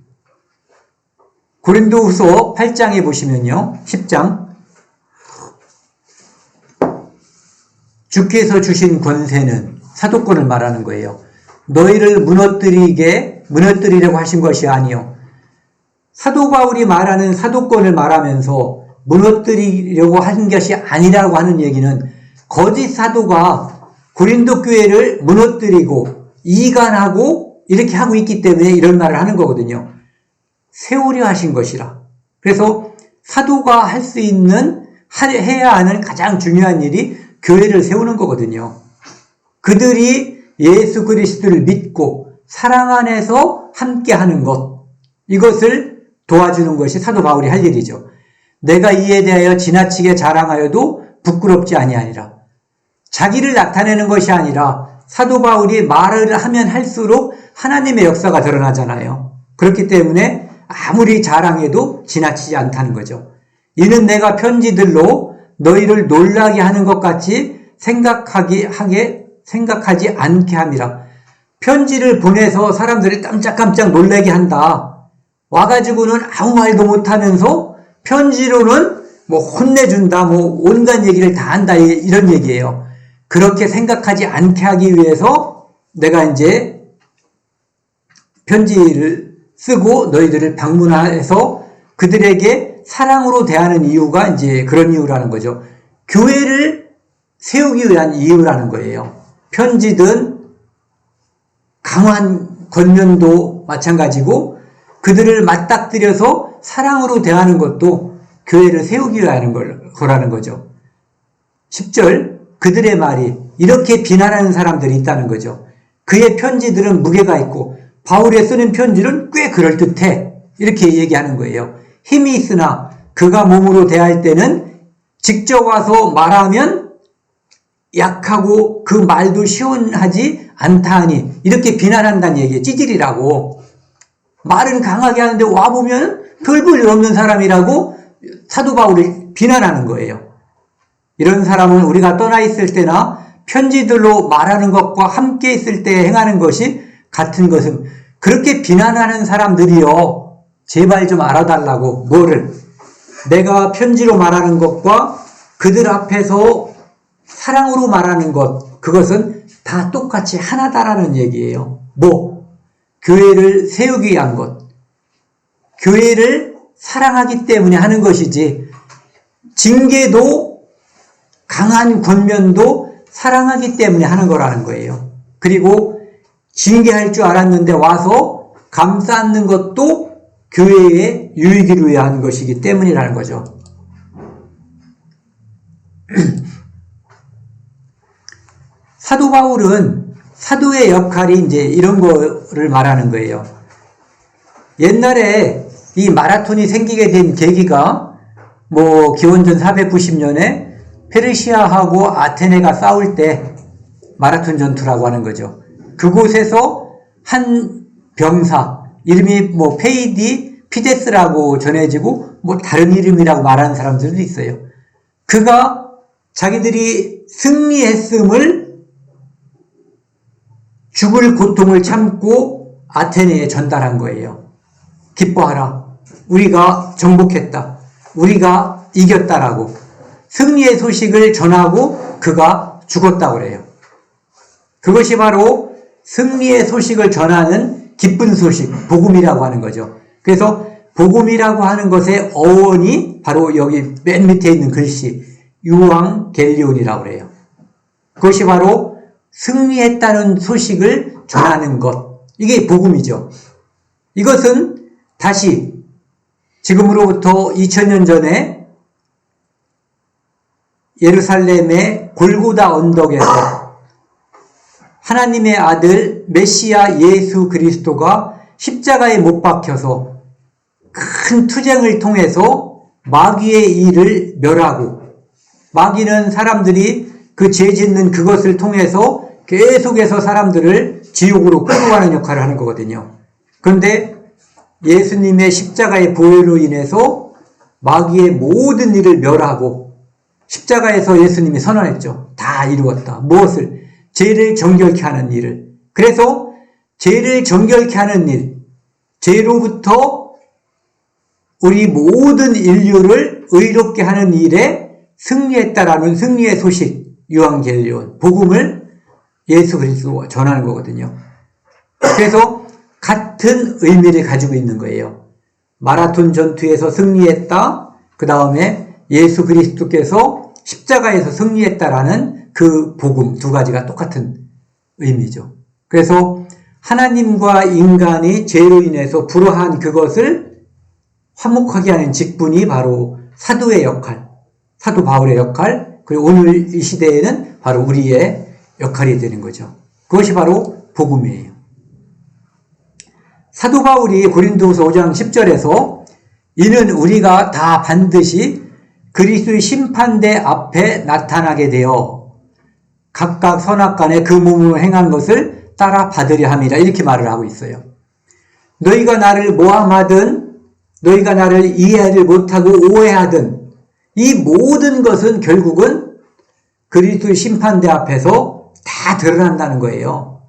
고린도후서 8장에 보시면요, 10장. 주께서 주신 권세는 사도권을 말하는 거예요. 너희를 무너뜨리려고 하신 것이 아니요. 사도 바울이 말하는 사도권을 말하면서 무너뜨리려고 하는 것이 아니라고 하는 얘기는 거짓 사도가 고린도 교회를 무너뜨리고 이간하고 이렇게 하고 있기 때문에 이런 말을 하는 거거든요. 세우려 하신 것이라. 그래서 사도가 할 수 있는 해야 하는 가장 중요한 일이 교회를 세우는 거거든요. 그들이 예수 그리스도를 믿고 사랑 안에서 함께하는 것, 이것을 도와주는 것이 사도 바울이 할 일이죠. 내가 이에 대하여 지나치게 자랑하여도 부끄럽지 아니하니라. 자기를 나타내는 것이 아니라 사도 바울이 말을 하면 할수록 하나님의 역사가 드러나잖아요. 그렇기 때문에 아무리 자랑해도 지나치지 않다는 거죠. 이는 내가 편지들로 너희를 놀라게 하는 것 같이 생각하지 않게 함이라. 편지를 보내서 사람들이 깜짝깜짝 놀라게 한다. 와가지고는 아무 말도 못하면서 편지로는 뭐 혼내준다, 뭐 온갖 얘기를 다 한다, 이런 얘기예요. 그렇게 생각하지 않게 하기 위해서 내가 이제 편지를 쓰고 너희들을 방문해서 그들에게 사랑으로 대하는 이유가 이제 그런 이유라는 거죠. 교회를 세우기 위한 이유라는 거예요. 편지든 강한 권면도 마찬가지고 그들을 맞닥뜨려서 사랑으로 대하는 것도 교회를 세우기 위한 거라는 거죠. 10절, 그들의 말이 이렇게 비난하는 사람들이 있다는 거죠. 그의 편지들은 무게가 있고 바울의 쓰는 편지는 꽤 그럴듯해. 이렇게 얘기하는 거예요. 힘이 있으나 그가 몸으로 대할 때는 직접 와서 말하면 약하고 그 말도 시원하지 않다 하니 이렇게 비난한다는 얘기예요. 찌질이라고. 말은 강하게 하는데 와보면 별 볼 일 없는 사람이라고 사도 바울을 비난하는 거예요. 이런 사람은 우리가 떠나 있을 때나 편지들로 말하는 것과 함께 있을 때 행하는 것이 같은 것은 그렇게 비난하는 사람들이요. 제발 좀 알아달라고. 뭐를? 내가 편지로 말하는 것과 그들 앞에서 사랑으로 말하는 것, 그것은 다 똑같이 하나다라는 얘기예요. 뭐? 교회를 세우기 위한 것. 교회를 사랑하기 때문에 하는 것이지, 징계도 강한 권면도 사랑하기 때문에 하는 거라는 거예요. 그리고 징계할 줄 알았는데 와서 감싸 안는 것도 교회의 유익을 위한 것이기 때문이라는 거죠. 사도 바울은 사도의 역할이 이제 이런 거를 말하는 거예요. 옛날에 이 마라톤이 생기게 된 계기가 뭐 기원전 490년에 페르시아하고 아테네가 싸울 때 마라톤 전투라고 하는 거죠. 그곳에서 한 병사, 이름이 뭐 페이디 피데스라고 전해지고 뭐 다른 이름이라고 말하는 사람들도 있어요. 그가 자기들이 승리했음을 죽을 고통을 참고 아테네에 전달한 거예요. 기뻐하라. 우리가 정복했다. 우리가 이겼다라고. 승리의 소식을 전하고 그가 죽었다고 그래요. 그것이 바로 승리의 소식을 전하는 기쁜 소식, 복음이라고 하는 거죠. 그래서 복음이라고 하는 것의 어원이 바로 여기 맨 밑에 있는 글씨 유앙겔리온이라고 그래요. 그것이 바로 승리했다는 소식을 전하는 것. 이게 복음이죠. 이것은 다시 지금으로부터 2000년 전에 예루살렘의 골고다 언덕에서 하나님의 아들 메시아 예수 그리스도가 십자가에 못 박혀서 큰 투쟁을 통해서 마귀의 일을 멸하고, 마귀는 사람들이 그 죄 짓는 그것을 통해서 계속해서 사람들을 지옥으로 끌고 가는 역할을 하는 거거든요. 그런데 예수님의 십자가의 보혈로 인해서 마귀의 모든 일을 멸하고, 십자가에서 예수님이 선언했죠. 다 이루었다. 무엇을? 죄를 정결케 하는 일을. 그래서 죄를 정결케 하는 일, 죄로부터 우리 모든 인류를 의롭게 하는 일에 승리했다라는 승리의 소식, 유앙겔리온, 복음을 예수 그리스도가 전하는 거거든요. 그래서 같은 의미를 가지고 있는 거예요. 마라톤 전투에서 승리했다. 그 다음에 예수 그리스도께서 십자가에서 승리했다라는 그 복음 두 가지가 똑같은 의미죠. 그래서 하나님과 인간이 죄로 인해서 불화한 그것을 화목하게 하는 직분이 바로 사도의 역할, 사도 바울의 역할, 그리고 오늘 이 시대에는 바로 우리의 역할이 되는 거죠. 그것이 바로 복음이에요. 사도 바울이 고린도후서 5장 10절에서 이는 우리가 다 반드시 그리스도의 심판대 앞에 나타나게 되어 각각 선악간에 그 몸으로 행한 것을 따라 받으려 함이라 이렇게 말을 하고 있어요. 너희가 나를 모함하든 너희가 나를 이해를 못하고 오해하든 이 모든 것은 결국은 그리스도의 심판대 앞에서 다 드러난다는 거예요.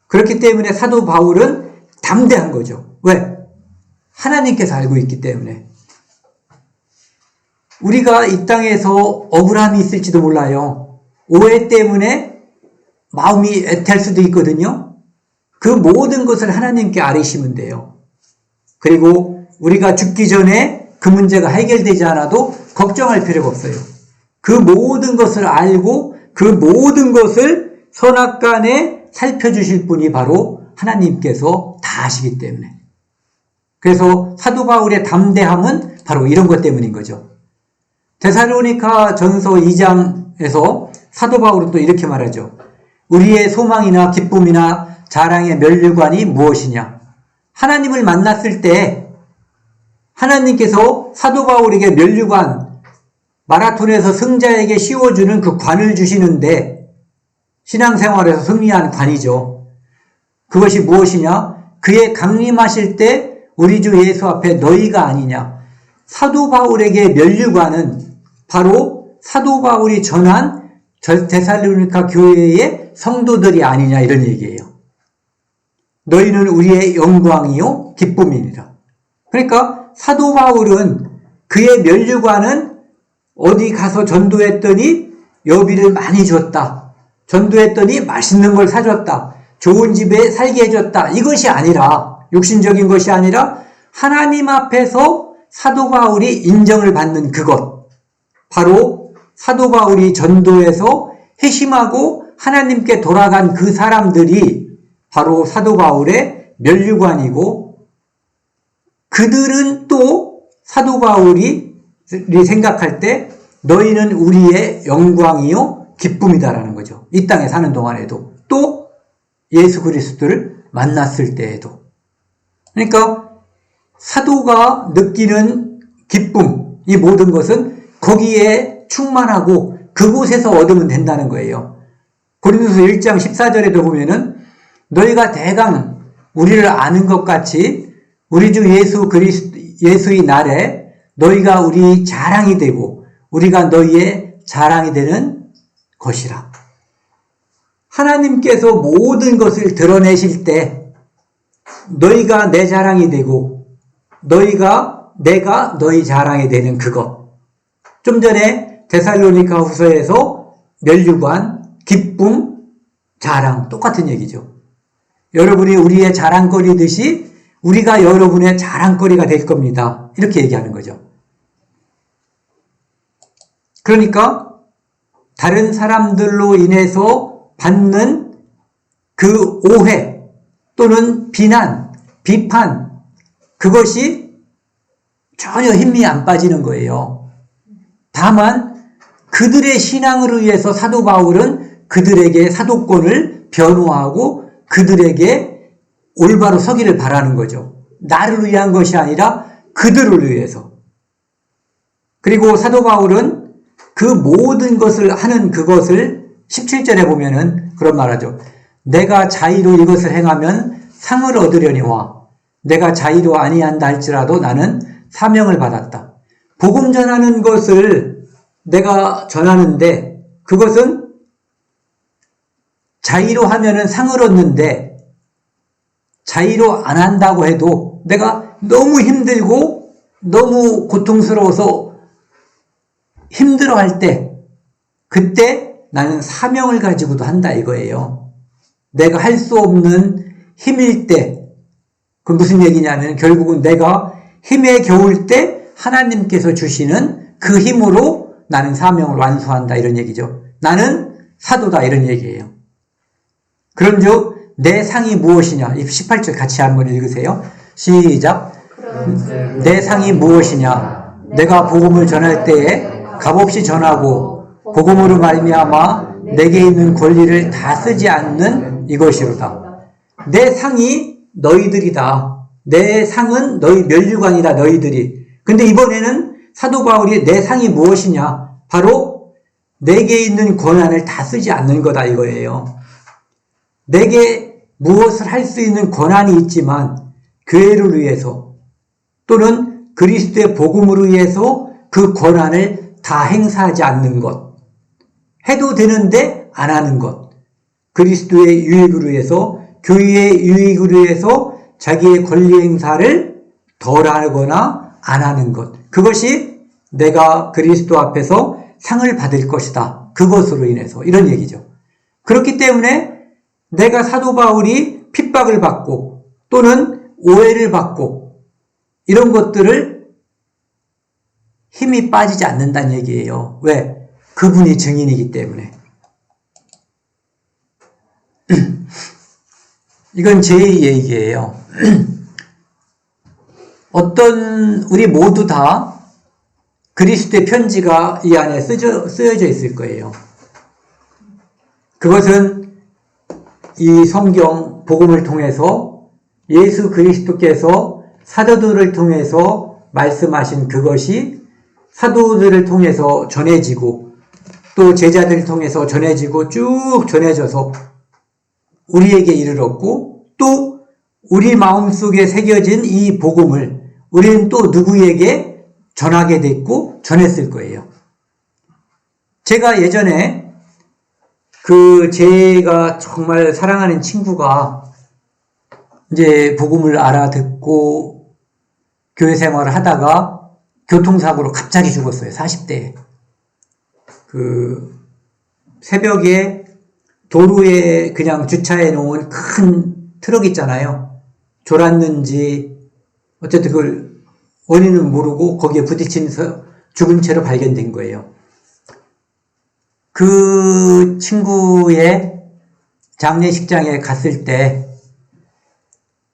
그렇기 때문에 사도 바울은 담대한 거죠. 왜? 하나님께서 알고 있기 때문에. 우리가 이 땅에서 억울함이 있을지도 몰라요. 오해 때문에 마음이 애탈 수도 있거든요. 그 모든 것을 하나님께 아뢰시면 돼요. 그리고 우리가 죽기 전에 그 문제가 해결되지 않아도 걱정할 필요가 없어요. 그 모든 것을 알고 그 모든 것을 선악간에 살펴주실 분이 바로 하나님께서 다 아시기 때문에. 그래서 사도 바울의 담대함은 바로 이런 것 때문인 거죠. 데살로니가 전서 2장에서 사도 바울은 또 이렇게 말하죠. 우리의 소망이나 기쁨이나 자랑의 면류관이 무엇이냐? 하나님을 만났을 때 하나님께서 사도 바울에게 면류관, 마라톤에서 승자에게 씌워주는 그 관을 주시는데 신앙생활에서 승리한 관이죠. 그것이 무엇이냐? 그의 강림하실 때 우리 주 예수 앞에 너희가 아니냐. 사도 바울에게 면류관은 바로 사도 바울이 전한 데살로니가 교회의 성도들이 아니냐 이런 얘기예요. 너희는 우리의 영광이요 기쁨이니라. 그러니까 사도 바울은 그의 면류관은 어디 가서 전도했더니 여비를 많이 줬다. 전도했더니 맛있는 걸 사줬다. 좋은 집에 살게 해줬다. 이것이 아니라 육신적인 것이 아니라 하나님 앞에서 사도 바울이 인정을 받는 그것. 바로 사도 바울이 전도해서 회심하고 하나님께 돌아간 그 사람들이 바로 사도 바울의 면류관이고 그들은 또 사도 바울이 생각할 때 너희는 우리의 영광이요 기쁨이다라는 거죠. 이 땅에 사는 동안에도 또 예수 그리스도를 만났을 때에도. 그러니까 사도가 느끼는 기쁨, 이 모든 것은 거기에 충만하고 그곳에서 얻으면 된다는 거예요. 고린도서 1장 14절에도 보면은 너희가 대강 우리를 아는 것 같이 우리 주 예수의 날에 너희가 우리 자랑이 되고 우리가 너희의 자랑이 되는 것이라. 하나님께서 모든 것을 드러내실 때 너희가 내 자랑이 되고 내가 너희 자랑이 되는 그것. 좀 전에 데살로니가 후서에서 면류관, 기쁨, 자랑 똑같은 얘기죠. 여러분이 우리의 자랑거리듯이 우리가 여러분의 자랑거리가 될 겁니다. 이렇게 얘기하는 거죠. 그러니까 다른 사람들로 인해서 받는 그 오해 또는 비난, 비판 그것이 전혀 힘이 안 빠지는 거예요. 다만 그들의 신앙을 위해서 사도 바울은 그들에게 사도권을 변호하고 그들에게 올바로 서기를 바라는 거죠. 나를 위한 것이 아니라 그들을 위해서. 그리고 사도 바울은 그 모든 것을 하는 그것을 17절에 보면은 그런 말하죠. 내가 자의로 이것을 행하면 상을 얻으려니와 내가 자의로 아니한다 할지라도 나는 사명을 받았다. 복음 전하는 것을 내가 전하는데 그것은 자의로 하면은 상을 얻는데 자의로 안 한다고 해도 내가 너무 힘들고 너무 고통스러워서 힘들어할 때 그때 나는 사명을 가지고도 한다 이거예요. 내가 할 수 없는 힘일 때, 그 무슨 얘기냐면 결국은 내가 힘에 겨울 때 하나님께서 주시는 그 힘으로 나는 사명을 완수한다 이런 얘기죠. 나는 사도다 이런 얘기예요. 그런즉 내 상이 무엇이냐? 18절 같이 한번 읽으세요. 시작. 내 상이 무엇이냐? 내가 복음을 전할 때에 값없이 전하고 복음으로 말미암아 내게 있는 권리를 다 쓰지 않는 이것이로다. 내 상이 너희들이다. 내 상은 너희 면류관이다. 너희들이. 근데 이번에는 사도 바울이 내 상이 무엇이냐? 바로 내게 있는 권한을 다 쓰지 않는 거다 이거예요. 내게 무엇을 할 수 있는 권한이 있지만 교회를 위해서 또는 그리스도의 복음으로 위해서 그 권한을 다 행사하지 않는 것. 해도 되는데 안 하는 것. 그리스도의 유익을 위해서, 교회의 유익을 위해서 자기의 권리 행사를 덜 하거나 안 하는 것. 그것이 내가 그리스도 앞에서 상을 받을 것이다. 그것으로 인해서. 이런 얘기죠. 그렇기 때문에 내가 사도 바울이 핍박을 받고 또는 오해를 받고 이런 것들을 힘이 빠지지 않는다는 얘기예요. 왜? 그분이 증인이기 때문에. 이건 제 얘기예요. 우리 모두 다 그리스도의 편지가 이 안에 쓰여져 있을 거예요. 그것은 이 성경 복음을 통해서 예수 그리스도께서 사도들을 통해서 말씀하신 그것이 사도들을 통해서 전해지고 또 제자들을 통해서 전해지고 쭉 전해져서 우리에게 이르렀고 또 우리 마음속에 새겨진 이 복음을 우리는 또 누구에게 전하게 됐고 전했을 거예요. 제가 예전에 제가 정말 사랑하는 친구가 이제 복음을 알아듣고 교회 생활을 하다가 교통사고로 갑자기 죽었어요. 40대에. 새벽에 도로에 그냥 주차해 놓은 큰 트럭 있잖아요. 졸았는지 어쨌든 그걸 원인은 모르고 거기에 부딪히면서 죽은 채로 발견된 거예요. 그 친구의 장례식장에 갔을 때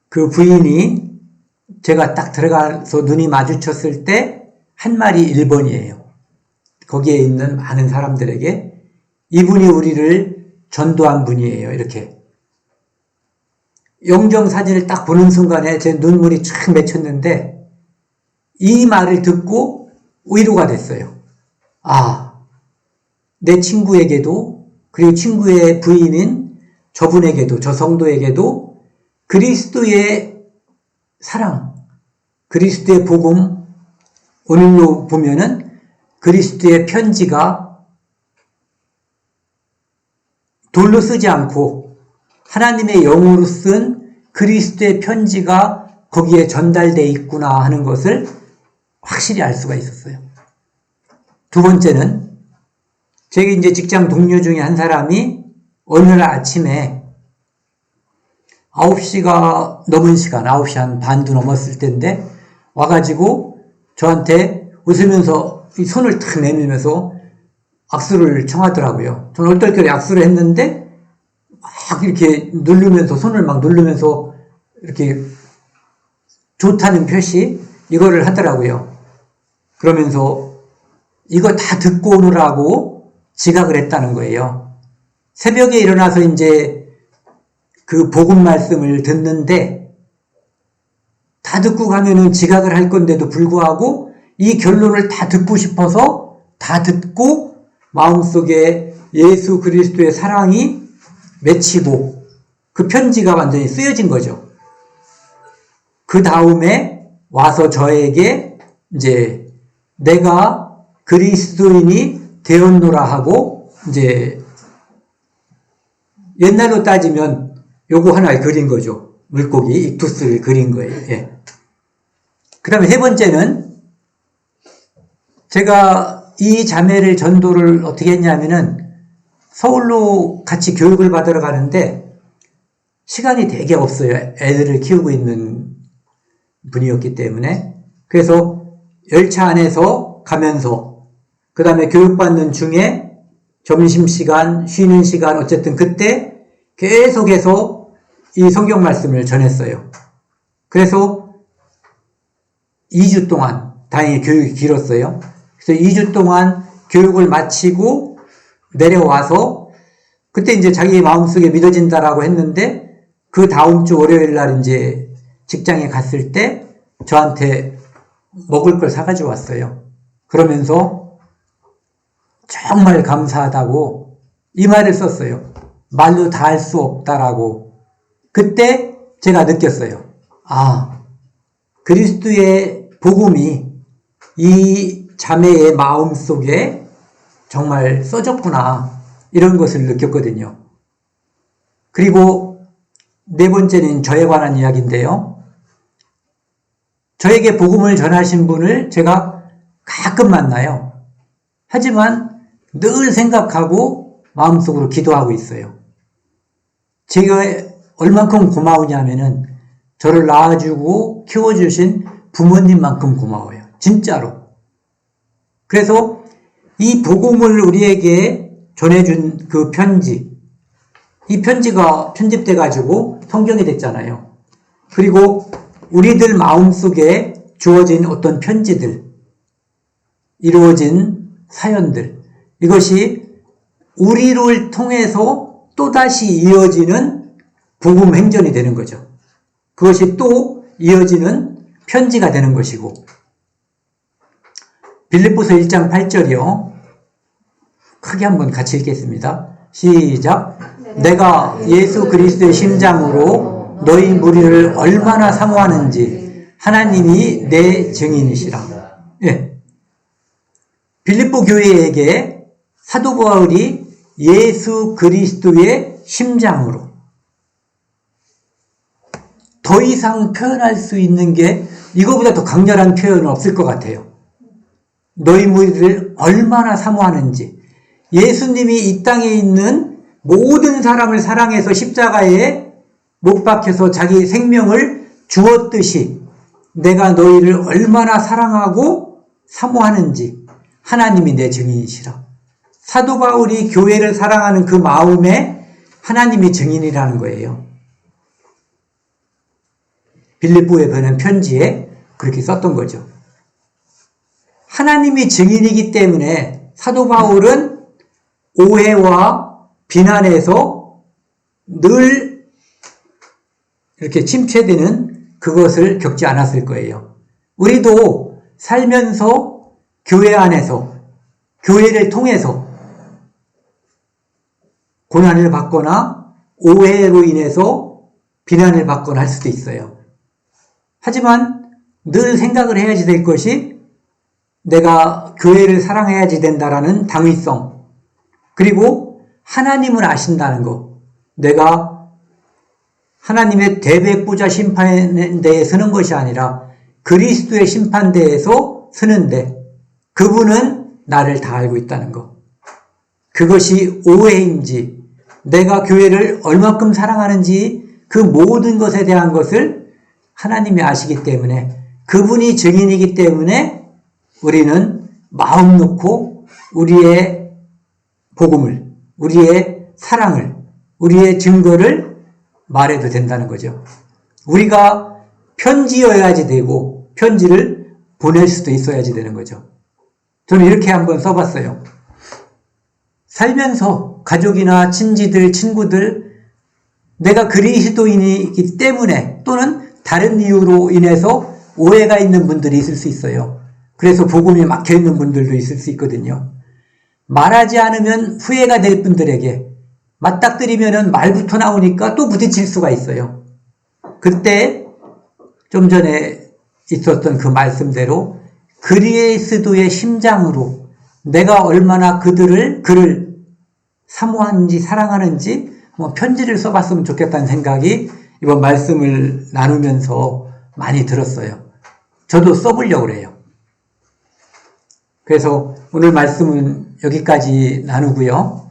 그 부인이 제가 딱 들어가서 눈이 마주쳤을 때 한 말이 1번이에요. 거기에 있는 많은 사람들에게 이분이 우리를 전도한 분이에요. 이렇게. 영정사진을 딱 보는 순간에 제 눈물이 쫙 맺혔는데 이 말을 듣고 위로가 됐어요. 아, 내 친구에게도 그리고 친구의 부인인 저분에게도 저 성도에게도 그리스도의 사랑, 그리스도의 복음 오늘로 보면은 그리스도의 편지가 돌로 쓰지 않고 하나님의 영으로 쓴 그리스도의 편지가 거기에 전달되어 있구나 하는 것을 확실히 알 수가 있었어요. 두 번째는 제가 이제 직장 동료 중에 한 사람이 어느 날 아침에 9시가 넘은 시간, 9시 한 반도 넘었을 때인데 와가지고 저한테 웃으면서 이 손을 탁 내밀면서 악수를 청하더라고요. 저는 얼떨결에 악수를 했는데 막 이렇게 누르면서 손을 막 누르면서 이렇게 좋다는 표시 이거를 하더라고요. 그러면서 이거 다 듣고 오느라고 지각을 했다는 거예요. 새벽에 일어나서 이제 그 복음 말씀을 듣는데 다 듣고 가면은 지각을 할 건데도 불구하고 이 결론을 다 듣고 싶어서 다 듣고 마음속에 예수 그리스도의 사랑이 맺히고 그 편지가 완전히 쓰여진 거죠. 그 다음에 와서 저에게 이제 내가 그리스도인이 되었노라 하고 이제 옛날로 따지면 요거 하나 그린 거죠. 물고기 익투스를 그린 거예요. 예. 그 다음에 세 번째는 제가 이 자매를 전도를 어떻게 했냐면은 서울로 같이 교육을 받으러 가는데 시간이 되게 없어요. 애들을 키우고 있는 분이었기 때문에. 그래서 열차 안에서 가면서 그 다음에 교육받는 중에 점심시간, 쉬는 시간 어쨌든 그때 계속해서 이 성경 말씀을 전했어요. 그래서 2주 동안, 다행히 교육이 길었어요. 그래서 2주 동안 교육을 마치고 내려와서 그때 이제 자기 마음속에 믿어진다라고 했는데 그 다음 주 월요일 날 이제 직장에 갔을 때 저한테 먹을 걸 사가지고 왔어요. 그러면서 정말 감사하다고 이 말을 썼어요. 말로 다 할 수 없다라고. 그때 제가 느꼈어요. 아, 그리스도의 복음이 이 자매의 마음속에 정말 써졌구나. 이런 것을 느꼈거든요. 그리고 네 번째는 저에 관한 이야기인데요. 저에게 복음을 전하신 분을 제가 가끔 만나요. 하지만 늘 생각하고 마음속으로 기도하고 있어요. 제가 얼만큼 고마우냐면은 저를 낳아주고 키워주신 부모님만큼 고마워요. 진짜로. 그래서 이 복음을 우리에게 전해준 그 편지, 이 편지가 편집돼가지고 성경이 됐잖아요. 그리고 우리들 마음속에 주어진 어떤 편지들, 이루어진 사연들, 이것이 우리를 통해서 또다시 이어지는 복음 행전이 되는 거죠. 그것이 또 이어지는 편지가 되는 것이고. 빌립보서 1장 8절이요. 크게 한번 같이 읽겠습니다. 시작. 내가 예수 그리스도의 심장으로 너희 무리를 얼마나 사모하는지 하나님이 내 증인이시라. 예. 빌립보 교회에게 사도 바울이 예수 그리스도의 심장으로 더 이상 표현할 수 있는 게 이거보다 더 강렬한 표현은 없을 것 같아요. 너희 무리를 얼마나 사모하는지. 예수님이 이 땅에 있는 모든 사람을 사랑해서 십자가에 못 박혀서 자기 생명을 주었듯이 내가 너희를 얼마나 사랑하고 사모하는지 하나님이 내 증인이시라. 사도 바울이 교회를 사랑하는 그 마음에 하나님이 증인이라는 거예요. 빌립보에 보낸 편지에 그렇게 썼던 거죠. 하나님이 증인이기 때문에 사도 바울은 오해와 비난에서 늘 이렇게 침체되는 그것을 겪지 않았을 거예요. 우리도 살면서 교회 안에서, 교회를 통해서 고난을 받거나 오해로 인해서 비난을 받거나 할 수도 있어요. 하지만 늘 생각을 해야지 될 것이 내가 교회를 사랑해야지 된다라는 당위성, 그리고 하나님을 아신다는 것, 내가 하나님의 대백부자 심판대에 서는 것이 아니라 그리스도의 심판대에서 서는데 그분은 나를 다 알고 있다는 것. 그것이 오해인지 내가 교회를 얼마큼 사랑하는지 그 모든 것에 대한 것을 하나님이 아시기 때문에 그분이 증인이기 때문에 우리는 마음 놓고 우리의 복음을, 우리의 사랑을, 우리의 증거를 말해도 된다는 거죠. 우리가 편지여야지 되고 편지를 보낼 수도 있어야지 되는 거죠. 저는 이렇게 한번 써봤어요. 살면서 가족이나 친지들, 친구들, 내가 그리스도인이기 때문에 또는 다른 이유로 인해서 오해가 있는 분들이 있을 수 있어요. 그래서 복음이 막혀있는 분들도 있을 수 있거든요. 말하지 않으면 후회가 될 분들에게 맞닥뜨리면은 말부터 나오니까 또 부딪힐 수가 있어요. 그때 좀 전에 있었던 그 말씀대로 그리스도의 심장으로 내가 얼마나 그를 사모하는지 사랑하는지 편지를 써봤으면 좋겠다는 생각이 이번 말씀을 나누면서 많이 들었어요. 저도 써보려고 그래요. 그래서 오늘 말씀은 여기까지 나누고요.